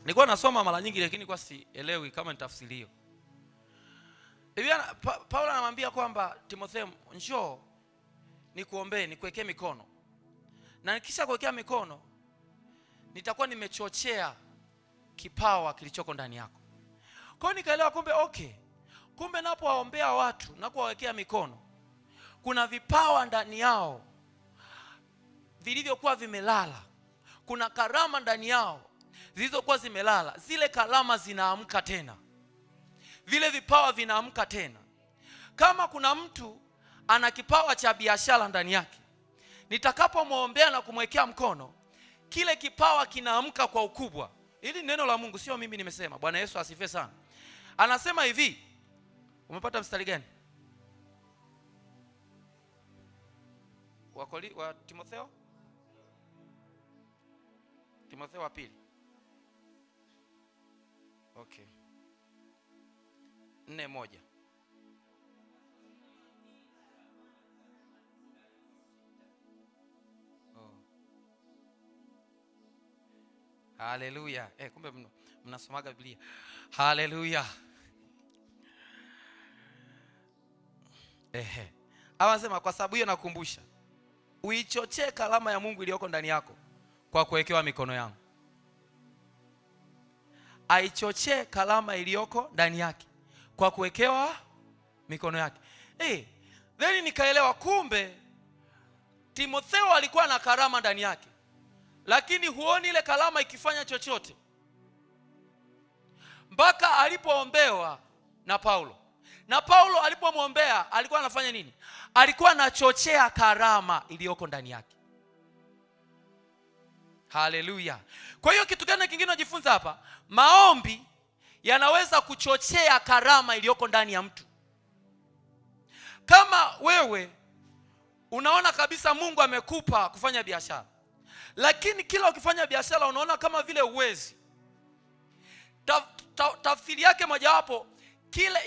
Nilikuwa nasoma mara nyingi, lakini kwa sielewi kama nitafsiri hiyo. Biblia Paulo anamwambia kwamba Timotheo, njoo nikuombee, nikuwekee mikono. Na nikisha kuwekea mikono, nitakuwa nimechochea kipawa kilichoko ndani yako. Kwa hiyo nikaelewa kumbe kumbe napowaombea watu na kuwawekea mikono, kuna vipawa ndani yao vilivyokuwa vimelala. Kuna karama ndani yao zilizokuwa zimelala. Zile karama zinaamka tena. Vile vipawa vinaamka tena. Kama kuna mtu ana kipawa cha biashara ndani yake, nitakapomwombea na kumwekea mkono, kile kipawa kinaamka kwa ukubwa. Hili neno la Mungu, sio mimi nimesema. Bwana Yesu asifiwe sana. Anasema hivi, umepata mstari gani? Wa Timotheo? Timotheo wa pili. Okay. 4:1. Haleluya. Kumbe mnasomaga Biblia. Haleluya. Anasema kwa sababu hiyo nakukumbusha, uichochee karama ya Mungu iliyoko ndani yako kwa kuwekewa mikono yangu. Aichochee karama iliyoko ndani yake kwa kuwekewa mikono yake. Then nikaelewa kumbe Timotheo alikuwa na karama ndani yake, lakini huoni ile karama ikifanya chochote mpaka alipoombewa na Paulo. Na Paulo alipomwombea alikuwa anafanya nini? Alikuwa anachochea karama iliyoko ndani yake. Haleluya. Kwa hiyo kitu gani kingine unajifunza hapa? Maombi yanaweza kuchochea karama iliyoko ndani ya mtu. Kama wewe unaona kabisa Mungu amekupa kufanya biashara, lakini kila ukifanya biashara unaona kama vile uwezi, tafsiri yake mojawapo,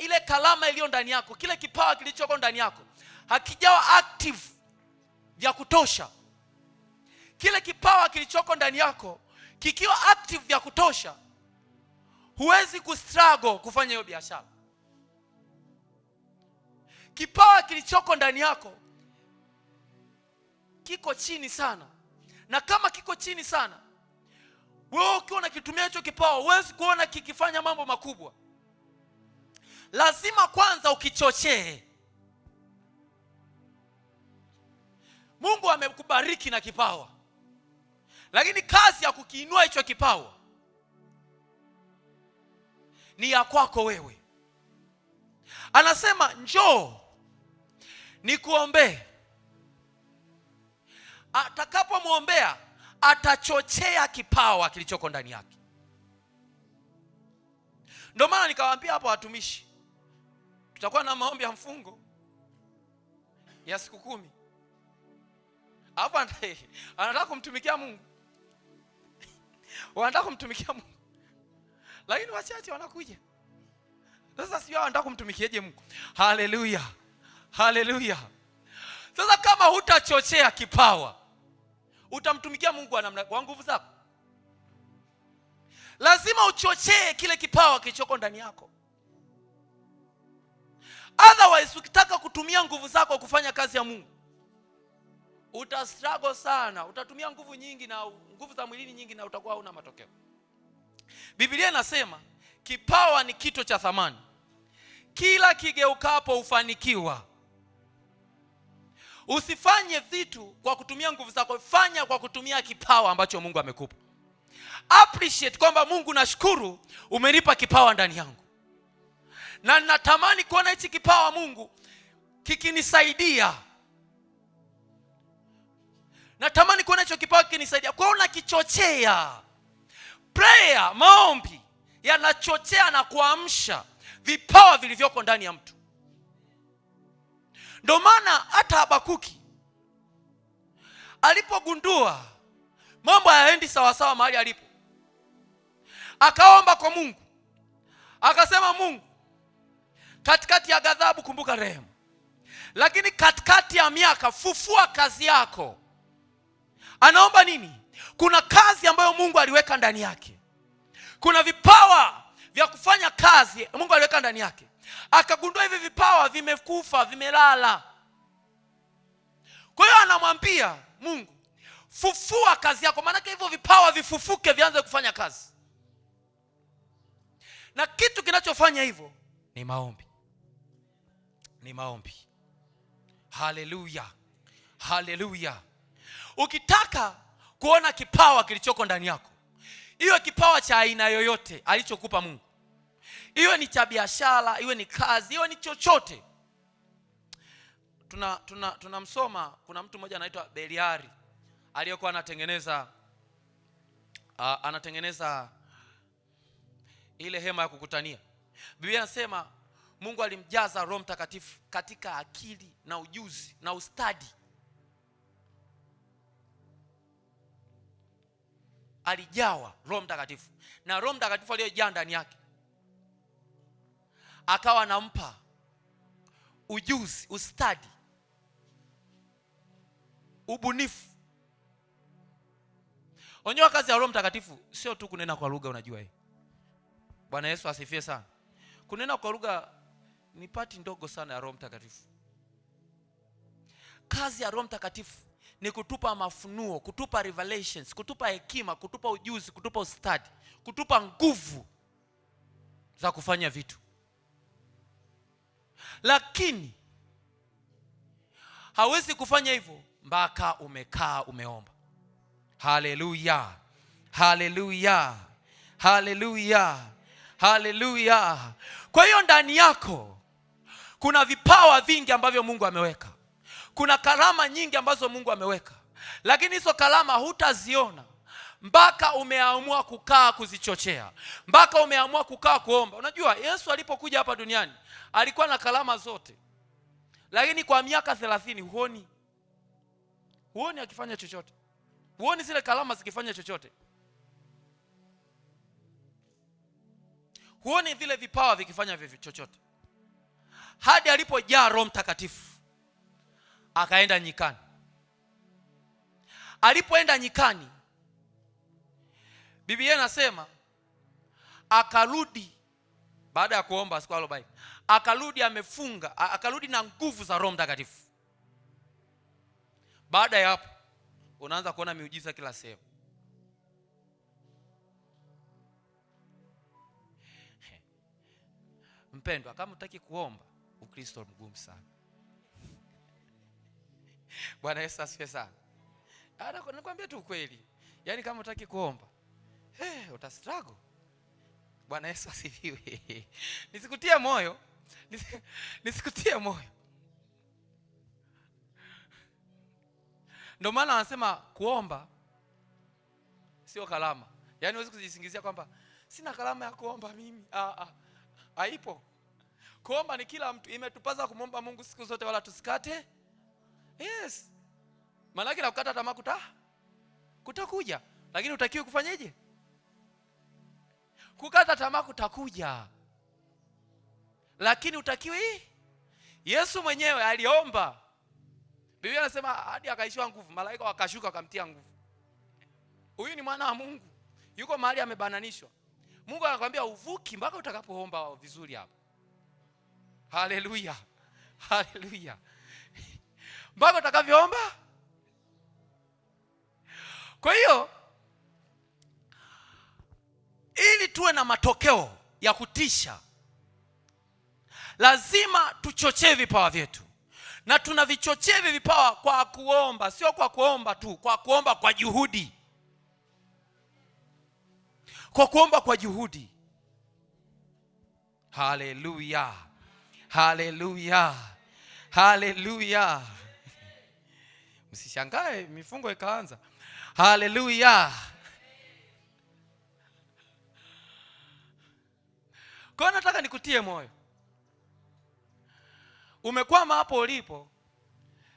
ile karama iliyo ndani yako, kile kipawa kilichoko ndani yako hakijawa active vya kutosha. Kile kipawa kilichoko ndani yako kikiwa active vya kutosha, huwezi kustruggle kufanya hiyo biashara. Kipawa kilichoko ndani yako kiko chini sana, na kama kiko chini sana, wewe ukiwa unakitumia hicho kipawa huwezi kuona kikifanya mambo makubwa. Lazima kwanza ukichochee. Mungu amekubariki na kipawa, lakini kazi ya kukiinua hicho kipawa ni ya kwako wewe. Anasema njoo nikuombee. Atakapomwombea atachochea kipawa kilichoko ndani yake. Ndio maana nikawaambia hapo watumishi, tutakuwa na maombi ya mfungo ya siku 10. Hapo anataka kumtumikia Mungu. Wanataka kumtumikia Mungu, lakini wachache wanakuja. Sasa sio wanataka kumtumikieje Mungu? Haleluya, haleluya. Sasa kama hutachochea kipawa, utamtumikia Mungu kwa nguvu zako? Lazima uchochee kile kipawa kilichoko ndani yako. Otherwise, ukitaka kutumia nguvu zako kufanya kazi ya Mungu, utastruggle sana. Utatumia nguvu nyingi na nguvu za mwilini nyingi, na utakuwa huna matokeo. Biblia inasema kipawa ni kito cha thamani, kila kigeukapo ufanikiwa. Usifanye vitu kwa kutumia nguvu zako, fanya kwa kutumia kipawa ambacho Mungu amekupa. Appreciate kwamba Mungu, nashukuru umenipa kipawa ndani yangu, na natamani kuona hichi kipawa Mungu kikinisaidia. Natamani kuona hicho kipawa kikinisaidia. Kwa hiyo unakichochea. Prayer, maombi yanachochea na kuamsha vipawa vilivyoko ndani ya mtu. Ndio maana hata Habakuki alipogundua mambo hayaendi sawa sawa mahali alipo, akaomba kwa Mungu, akasema, Mungu, katikati ya ghadhabu kumbuka rehema, lakini katikati ya miaka fufua kazi yako. Anaomba nini? Kuna kazi ambayo Mungu aliweka ndani yake. Kuna vipawa vya kufanya kazi Mungu aliweka ndani yake. Akagundua hivi vipawa vimekufa, vimelala. Kwa hiyo anamwambia Mungu, fufua kazi yako. Maana hivyo vipawa vifufuke, vianze kufanya kazi. Na kitu kinachofanya hivyo ni maombi. Ni maombi. Haleluya, haleluya. Ukitaka kuona kipawa kilichoko ndani yako, iwe kipawa cha aina yoyote alichokupa Mungu, iwe ni cha biashara, iwe ni kazi, iwe ni chochote. Tunamsoma, kuna mtu mmoja anaitwa Beliari aliyekuwa anatengeneza ile hema ya kukutania. Biblia inasema Mungu alimjaza Roho Mtakatifu katika akili na ujuzi na ustadi. Alijawa Roho Mtakatifu, na Roho Mtakatifu aliyejaa ndani yake akawa anampa ujuzi, ustadi, ubunifu. Onyoa kazi ya Roho Mtakatifu sio tu kunena kwa lugha, unajua hii. Bwana Yesu asifiwe sana. Kunena kwa lugha ni pati ndogo sana ya Roho Mtakatifu. Kazi ya Roho Mtakatifu ni kutupa mafunuo, kutupa revelations, kutupa hekima, kutupa ujuzi, kutupa ustadi, kutupa nguvu za kufanya vitu. Lakini hawezi kufanya hivyo mpaka umekaa umeomba. Haleluya, haleluya, haleluya, haleluya. Kwa hiyo ndani yako kuna vipawa vingi ambavyo Mungu ameweka. Kuna karama nyingi ambazo Mungu ameweka, lakini hizo karama hutaziona mpaka umeamua kukaa kuzichochea, mpaka umeamua kukaa kuomba. Unajua Yesu alipokuja hapa duniani alikuwa na karama zote, lakini kwa miaka 30 huoni akifanya chochote. Huoni zile karama zikifanya chochote. Huoni vile vipawa vikifanya chochote. Hadi alipojaa Roho Mtakatifu akaenda nyikani. Alipoenda nyikani, Biblia inasema akarudi baada ya kuomba siku 40. Akarudi amefunga, akarudi na nguvu za Roho Mtakatifu. Baada ya hapo unaanza kuona miujiza kila sehemu. Mpendwa, kama unataka kuomba, Ukristo mgumu sana. Bwana Yesu asifiwe sana. Nakwambia tu ukweli. Yaani kama unataka kuomba, utastruggle. Bwana Yesu asifiwe. Nisikutie moyo. Nisikutie moyo. Ndio maana wanasema kuomba sio kalama. Yaani huwezi kujisingizia kwamba sina kalama ya kuomba mimi. Haipo. Kuomba ni kila mtu. Imetupasa kumwomba Mungu siku zote wala tusikate. Yes. Maana na kukata tamaa kutakuja. Lakini utakiwa kufanyeje? Kukata tamaa kutakuja. Lakini utakiwi. Yesu mwenyewe aliomba. Biblia inasema hadi akaishiwa nguvu, malaika wakashuka wakamtia nguvu. Huyu ni mwana wa Mungu. Yuko mahali amebananishwa. Mungu anakuambia uvuki mpaka utakapoomba vizuri hapo. Haleluya. Haleluya. Mpaka utakavyoomba. Kwa hiyo ili tuwe na matokeo ya kutisha, lazima tuchochee vipawa vyetu. Na tunavichochea vipawa kwa kuomba, sio kwa kuomba tu, kwa kuomba kwa juhudi. Kwa kuomba kwa juhudi. Haleluya. Haleluya. Haleluya. Msishangae mifungo ikaanza. Haleluya. Kwa nataka nikutie moyo. Umekwama hapo ulipo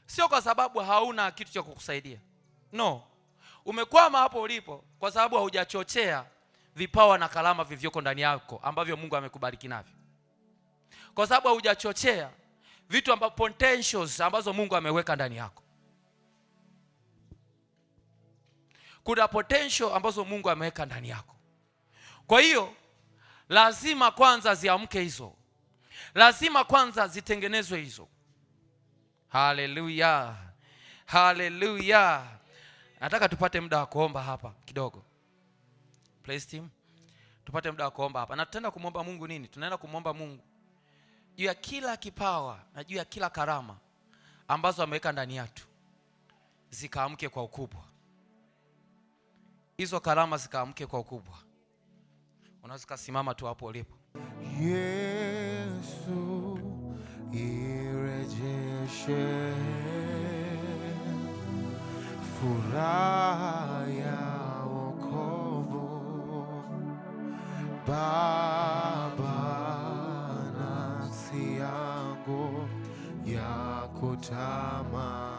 sio kwa sababu hauna kitu cha kukusaidia. No. Umekwama hapo ulipo kwa sababu haujachochea vipawa na kalama vivyoko ndani yako ambavyo Mungu amekubariki navyo. Kwa sababu haujachochea vitu ambavyo potentials ambazo Mungu ameweka ndani yako. Kuna potential ambazo Mungu ameweka ndani yako. Kwa hiyo lazima kwanza ziamke hizo. Lazima kwanza zitengenezwe hizo. Haleluya. Haleluya. Nataka tupate muda wa kuomba hapa kidogo. Praise team. Tupate muda wa kuomba hapa. Na tutaenda kumwomba Mungu nini? Tunaenda kumwomba Mungu juu ya kila kipawa na juu ya kila karama ambazo ameweka ndani yetu zikaamke kwa ukubwa. Hizo karama zikaamke kwa ukubwa. Unaweza kusimama tu hapo ulipo. Yesu irejeshe furaha ya wokovu. Baba, nafsi yangu ya kutamani,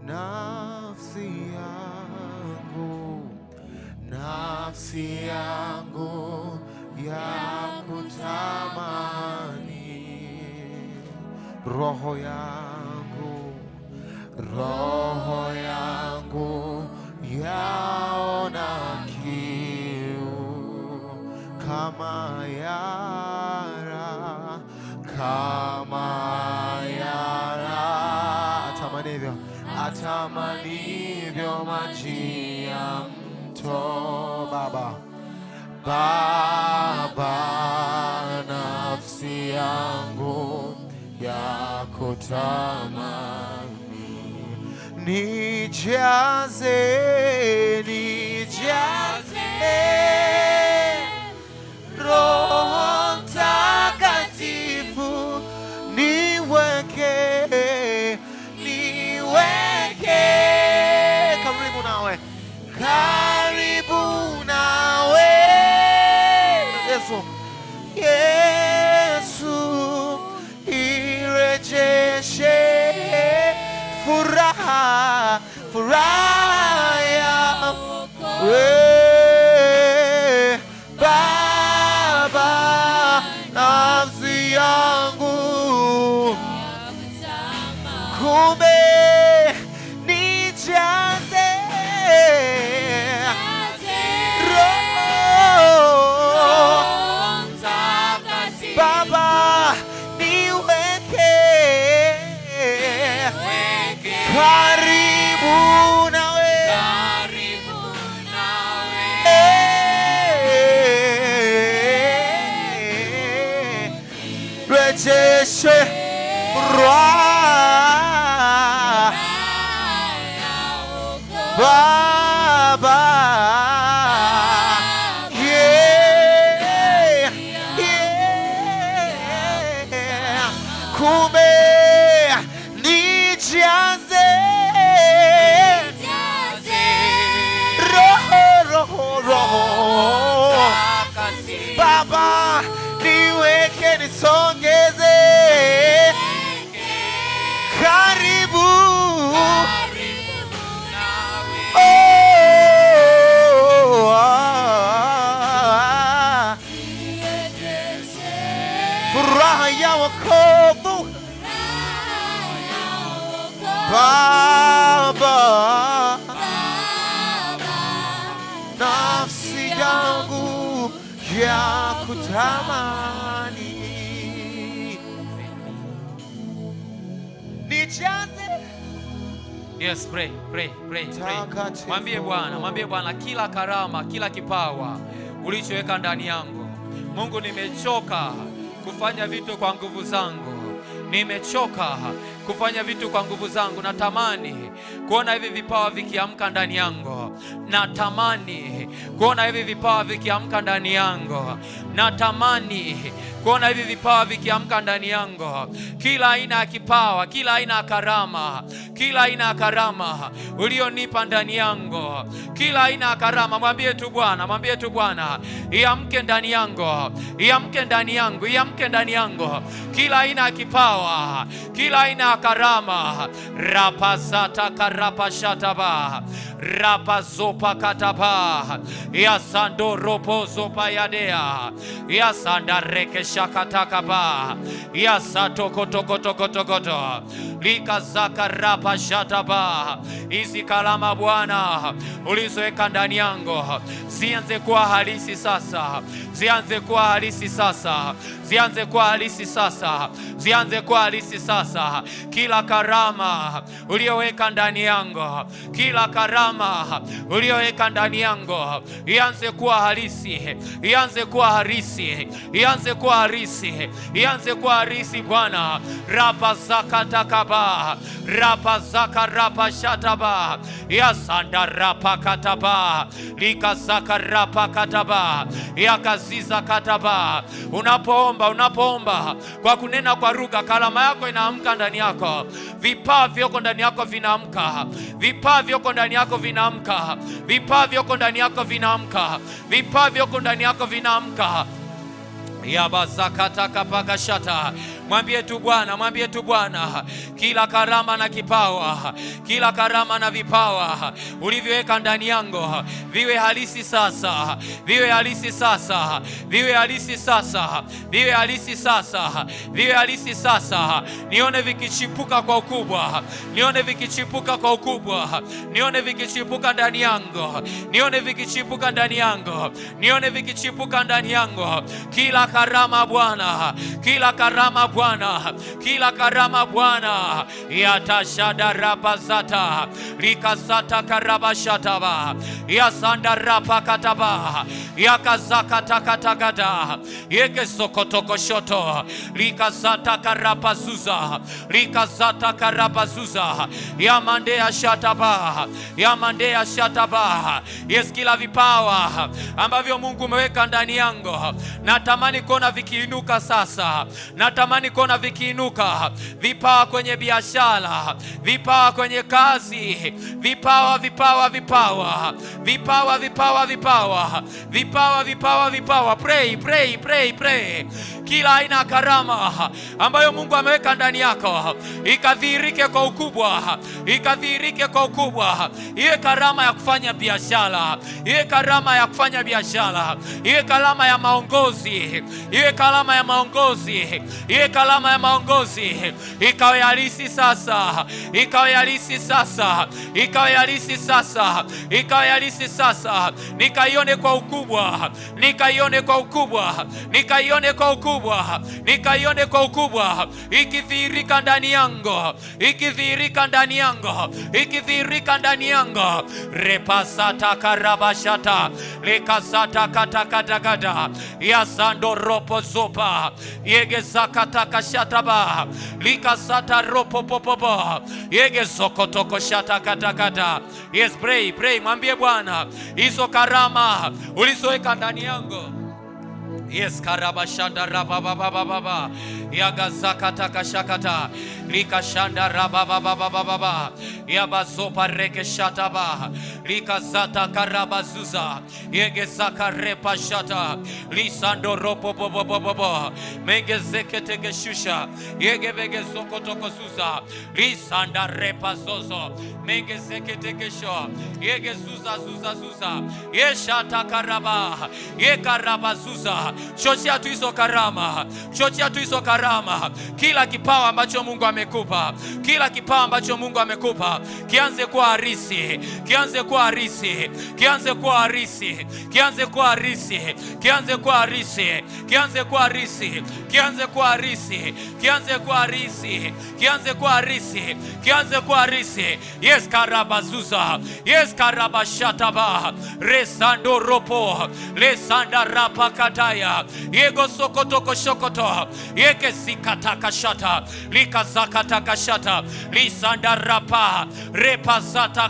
nafsi yangu ya kutamani, roho yangu yaona kiu kama yara atamanivyo maji ya mto. Baba, nafsi yangu ya kutamani, nijaze Roho Mtakatifu, niweke karibu nawe Yesu irejeshe furaha ya Baba, nafsi yangu kumbe nijaze Baba, niweke karibu nawe rejeshe Baba, kumbe nijaze roho Baba, niweke furaha ya wokovu Baba, nafsi yangu ya kutamani nijaze. Yes, pray. Mwambie Bwana kila karama, kila kipawa ulichoweka ndani yangu. Mungu, nimechoka kufanya vitu kwa nguvu zangu. Nimechoka kufanya vitu kwa nguvu zangu. Natamani kuona hivi vipawa vikiamka ndani yangu. Natamani kuona hivi vipawa vikiamka ndani yangu. Natamani kuona hivi vipawa vikiamka ndani yangu. Kila aina ya kipawa, kila aina ya karama, kila aina ya karama ulionipa ndani yangu, kila aina ya karama, mwambie tu Bwana, iamke ndani yangu, iamke ndani yangu, iamke ndani yangu. Kila aina ya kipawa, kila aina ya karama, rapasata karapashataba, rapazopa kataba, yasando ropo zopa yadea, yasanda reke shakatakaba, yasato kotokotokotokoto, likazaka rapashataba. Hizi kalama Bwana ulizoweka ndani yangu zianze kuwa halisi sasa, zianze kuwa halisi sasa, zianze kuwa halisi sasa, zianze kuwa halisi sasa. Kila karama ulioweka ndani yangu, kila karama ulioweka ndani yangu ianze kuwa halisi, ianze kuwa halisi, ianze kuwa halisi, ianze kuwa halisi Bwana. Rapa zakatakaba, rapa zaka rapa shataba, yasanda rapa kataba, lika zaka rapa kataba, yakaziza kataba. Unapoomba kwa kunena kwa lugha, kalama yako inaamka ndani yako. Vipawa vyako ndani yako vinaamka, vipawa vyako ndani yako vinaamka, vipawa vyako ndani yako vinaamka, vipawa vyako ndani yako vinaamka. Yabazakataka pakashata. Mwambie tu Bwana, kila karama na kipawa, kila karama na vipawa ulivyoweka ndani yangu viwe halisi sasa, viwe halisi sasa, viwe halisi sasa, viwe halisi sasa, viwe halisi sasa. Nione vikichipuka kwa ukubwa, nione vikichipuka kwa ukubwa, nione vikichipuka ndani yangu, nione vikichipuka ndani yangu, nione vikichipuka ndani yangu. Kila karama Bwana, kila karama Bwana, kila karama Bwana, yatashada rabazata, likasata karabashataba, yasanda rapa kataba, yakazakata katakata, yegesokotoko shoto, likasata karapazuza, likasata karapazuza, yamandea shataba, yamandea shataba. Yes, kila vipawa ambavyo Mungu umeweka ndani yangu natamani kuona vikiinuka sasa, natamani kuona vikiinuka. Vipawa kwenye biashara, vipawa kwenye kazi, vipawa vipawa vipawa vipawa vipawa vipawa vipawa vipawa vipawa. Pray. Kila aina ya karama ambayo Mungu ameweka ndani yako ikadhihirike kwa ukubwa, ikadhihirike kwa ukubwa. Iwe karama ya kufanya biashara, iwe karama ya kufanya biashara, iwe karama ya maongozi, iwe karama ya maongozi, iwe karama ya maongozi. Ikawe halisi sasa, ikawe halisi sasa, ikawe halisi sasa, ikawe halisi sasa. Nikaione kwa ukubwa, nikaione kwa ukubwa, nikaione kwa ukubwa, nikaione kwa ukubwa, ikidhihirika ndani yangu, ikidhihirika ndani yangu, ikidhihirika ndani yangu. Repasata karabashata, lekasata katakatakata, yasando ropo zopa, yegezakata kashataba, likasata ropo popopo, yegezokotoko shata katakata. Yes, pray. Mwambie Bwana hizo karama ulizoweka ndani yangu. Yes, karabashanda rababababa, yagazakata kashakata. likashanda rabababababa yabazopa rekeshataba likazata karabazuza yegezaka repashata lisando ropopopopopo mengezeketegeshusha yegebegezokotokozuza lisanda repazozo mengezeketegesho yegezuza yeshata karaba yekarabazuza. Chochea tu hizo karama, chochea tu hizo karama. Kila kipawa ambacho Mungu amekupa, kila kipawa ambacho Mungu amekupa kianze kuwa harisi, kianze kuwa harisi, kianze kuwa harisi, kianze kuwa harisi, kianze kuwa harisi, kianze kuwa harisi, kianze kuwa harisi, kianze kuwa harisi, kianze kuwa harisi, kianze kuwa harisi. Yes karabazuza, yes karabashataba resando ropo lesanda rapakataya yego sokotoko shokoto yeke sikataka shata likazakataka shata lisanda rapa repazata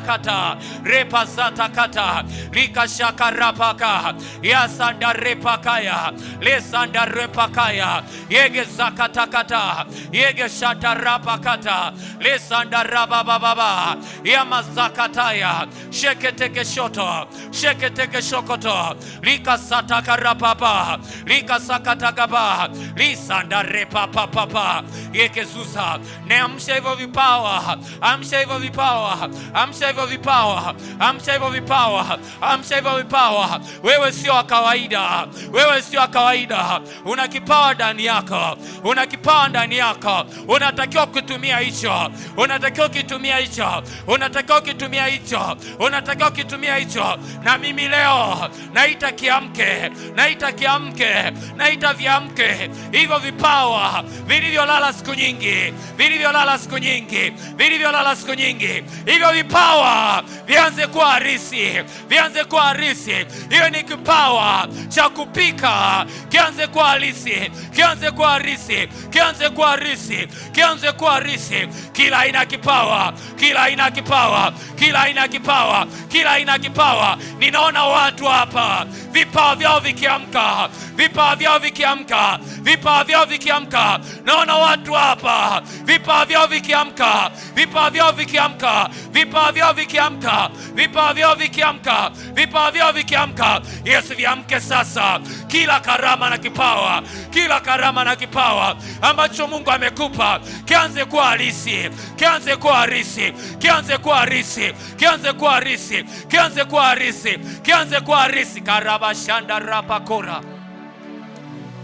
kata likashaka rapaka yasanda repakaya lesanda repakaya yege zakatakata yege shata rapakata lesanda rabababa yamazakataya sheketeke shoto sheketeke shokoto likasataka rapapa likasakatakaba lisanda repapapapa yekezuza. Neamsha hivyo vipawa, amsha hivyo vipawa, amsha hivyo vipawa, amsha hivyo vipawa, amsha hivyo vipawa. Wewe sio wa kawaida, wewe sio wa kawaida. Una kipawa ndani yako, una kipawa ndani yako. Unatakiwa kutumia hicho, unatakiwa kutumia hicho, unatakiwa kutumia hicho, unatakiwa kutumia hicho. Na mimi leo naita kiamke, naita kiamke, naita viamke hivyo vipawa vilivyolala siku nyingi, vilivyolala siku nyingi, vilivyolala siku nyingi. Hivyo vipawa vianze kuwa harisi, vianze kuwa harisi. Hiyo ni kipawa cha kupika, kianze kuwa harisi, kianze kuwa harisi, kianze kuwa harisi, kianze kuwa harisi. Kila aina kipawa, kila aina kipawa, kila aina kipawa, kila aina kipawa. Ninaona watu hapa vipawa vyao vikiamka, vipawa vyao vikiamka, vipawa vyao vikiamka. Naona watu hapa vipawa vyao vikiamka, vipawa vyao vikiamka, vipawa vyao vikiamka, vipawa vyao vikiamka, vipawa vyao vikiamka. Yesu, viamke sasa. Kila karama na kipawa, kila karama na kipawa ambacho Mungu amekupa kianze kuwa halisi, kianze kuwa halisi, kianze kuwa halisi, kianze kuwa halisi, kianze kuwa halisi, kianze kuwa halisi. Karabashanda rapakora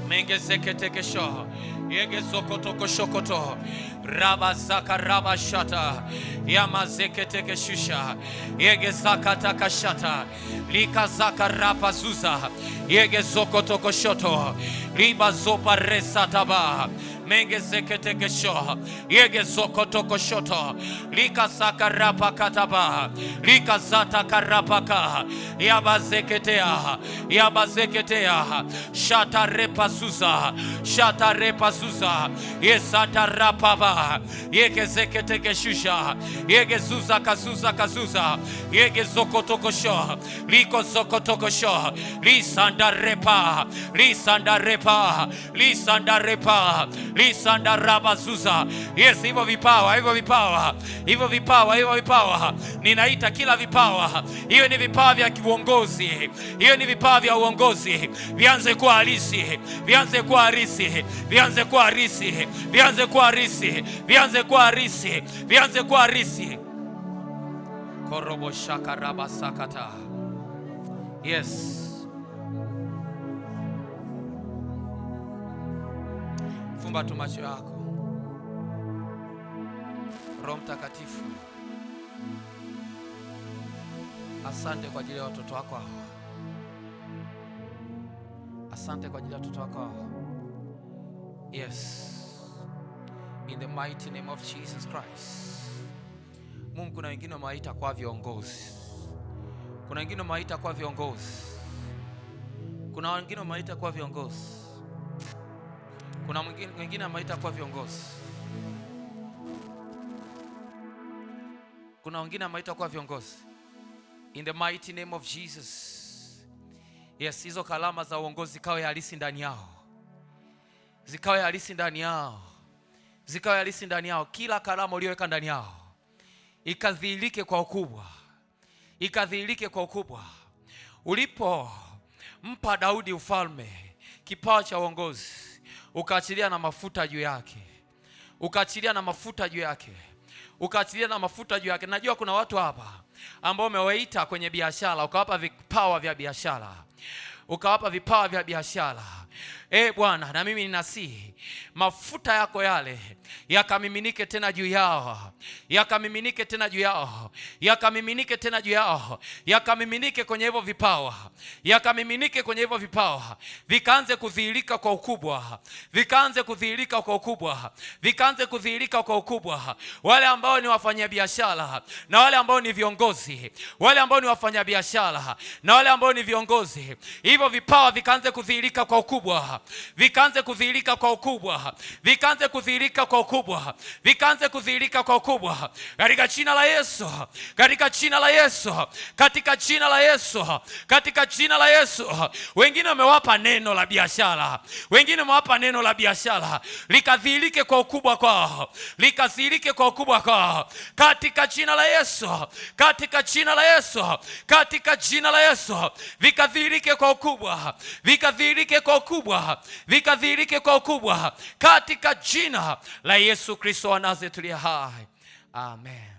mengezeketekesho yege sokotoko shokoto raba zaka raba shata yamazeketeke shusha yege zakataka shata lika zaka rapa zuza yege sokotoko shoto liba zopa resataba mengezeketeke sho yege sokotoko shoto lika zaka rapa kataba lika zata karapaka yabazeketea yabazeketea shata repa zuza shata repa zuza yesata rapaba yege zeketeke shusha yege zuza kazuza kazuza yege zokotoko sho liko zokotoko sho lisanda repa lisanda repa lisanda repa lisanda rabazuza. Yes, hivyo vipawa, hivyo vipawa, hivyo vipawa, hivyo vipawa. Ninaita kila vipawa, hiyo ni vipawa vya uongozi, hiyo ni vipawa vya uongozi. Vianze kuwa halisi, vianze kuwa halisi, vianze kuwa halisi, vianze kuwa halisi, vianze kuwa halisi, vianze kuwa halisi. Korobo shaka raba sakata. Yes. Fumba tu macho yako. Roho Mtakatifu, asante kwa ajili ya watoto wako hawa. Asante kwa ajili ya watoto wako hawa. Yes. In the mighty name of Jesus Christ. Mungu, kuna wengine wamewaita kwa viongozi. Kuna wengine wamewaita kwa viongozi. Kuna wengine wamewaita kwa viongozi. Kuna wengine wamewaita kwa viongozi. Kuna wengine wamewaita kwa viongozi. In the mighty name of Jesus. Yes, hizo kalama za uongozi zikawe halisi ndani yao. Zikawe halisi ndani yao. zikawa halisi ndani yao. Kila karama uliyoweka ndani yao ikadhihirike kwa ukubwa, ikadhihirike kwa ukubwa. Ulipompa Daudi ufalme, kipawa cha uongozi, ukaachilia na mafuta juu yake, ukaachilia na mafuta juu yake, ukaachilia na mafuta juu yake. Najua kuna watu hapa ambao umewaita kwenye biashara, ukawapa vipawa vya biashara, ukawapa vipawa vya biashara. Bwana, na mimi ninasihi mafuta yako yale yakamiminike tena juu yao, yakamiminike tena juu yao, yakamiminike tena juu yao, yakamiminike kwenye hivyo vipawa, yakamiminike kwenye hivyo vipawa, vikaanze kudhihirika kwa ukubwa, vikaanze kudhihirika kwa ukubwa, vikaanze kudhihirika kwa ukubwa. Wale ambao ni wafanyabiashara na wale ambao ni viongozi, wale ambao ni wafanyabiashara na wale ambao ni viongozi, hivyo vipawa vikaanze kudhihirika kwa ukubwa, vikaanze kudhihirika kwa ukubwa, vikaanze kudhihirika kwa ukubwa, vikaanze kudhihirika kwa ukubwa, katika jina la Yesu, katika jina la Yesu, katika jina la Yesu, katika jina la Yesu. Wengine wamewapa neno la biashara, wengine wamewapa neno la biashara, likadhihirike kwa ukubwa kwao, likadhihirike kwa ukubwa kwao, katika jina la Yesu, katika jina la Yesu, katika jina la Yesu. Vikadhihirike kwa ukubwa, vikadhihirike kwa ukubwa, vikadhihirike kwa ukubwa, katika jina la Yesu Kristo wa Nazareti aliye hai. Amen.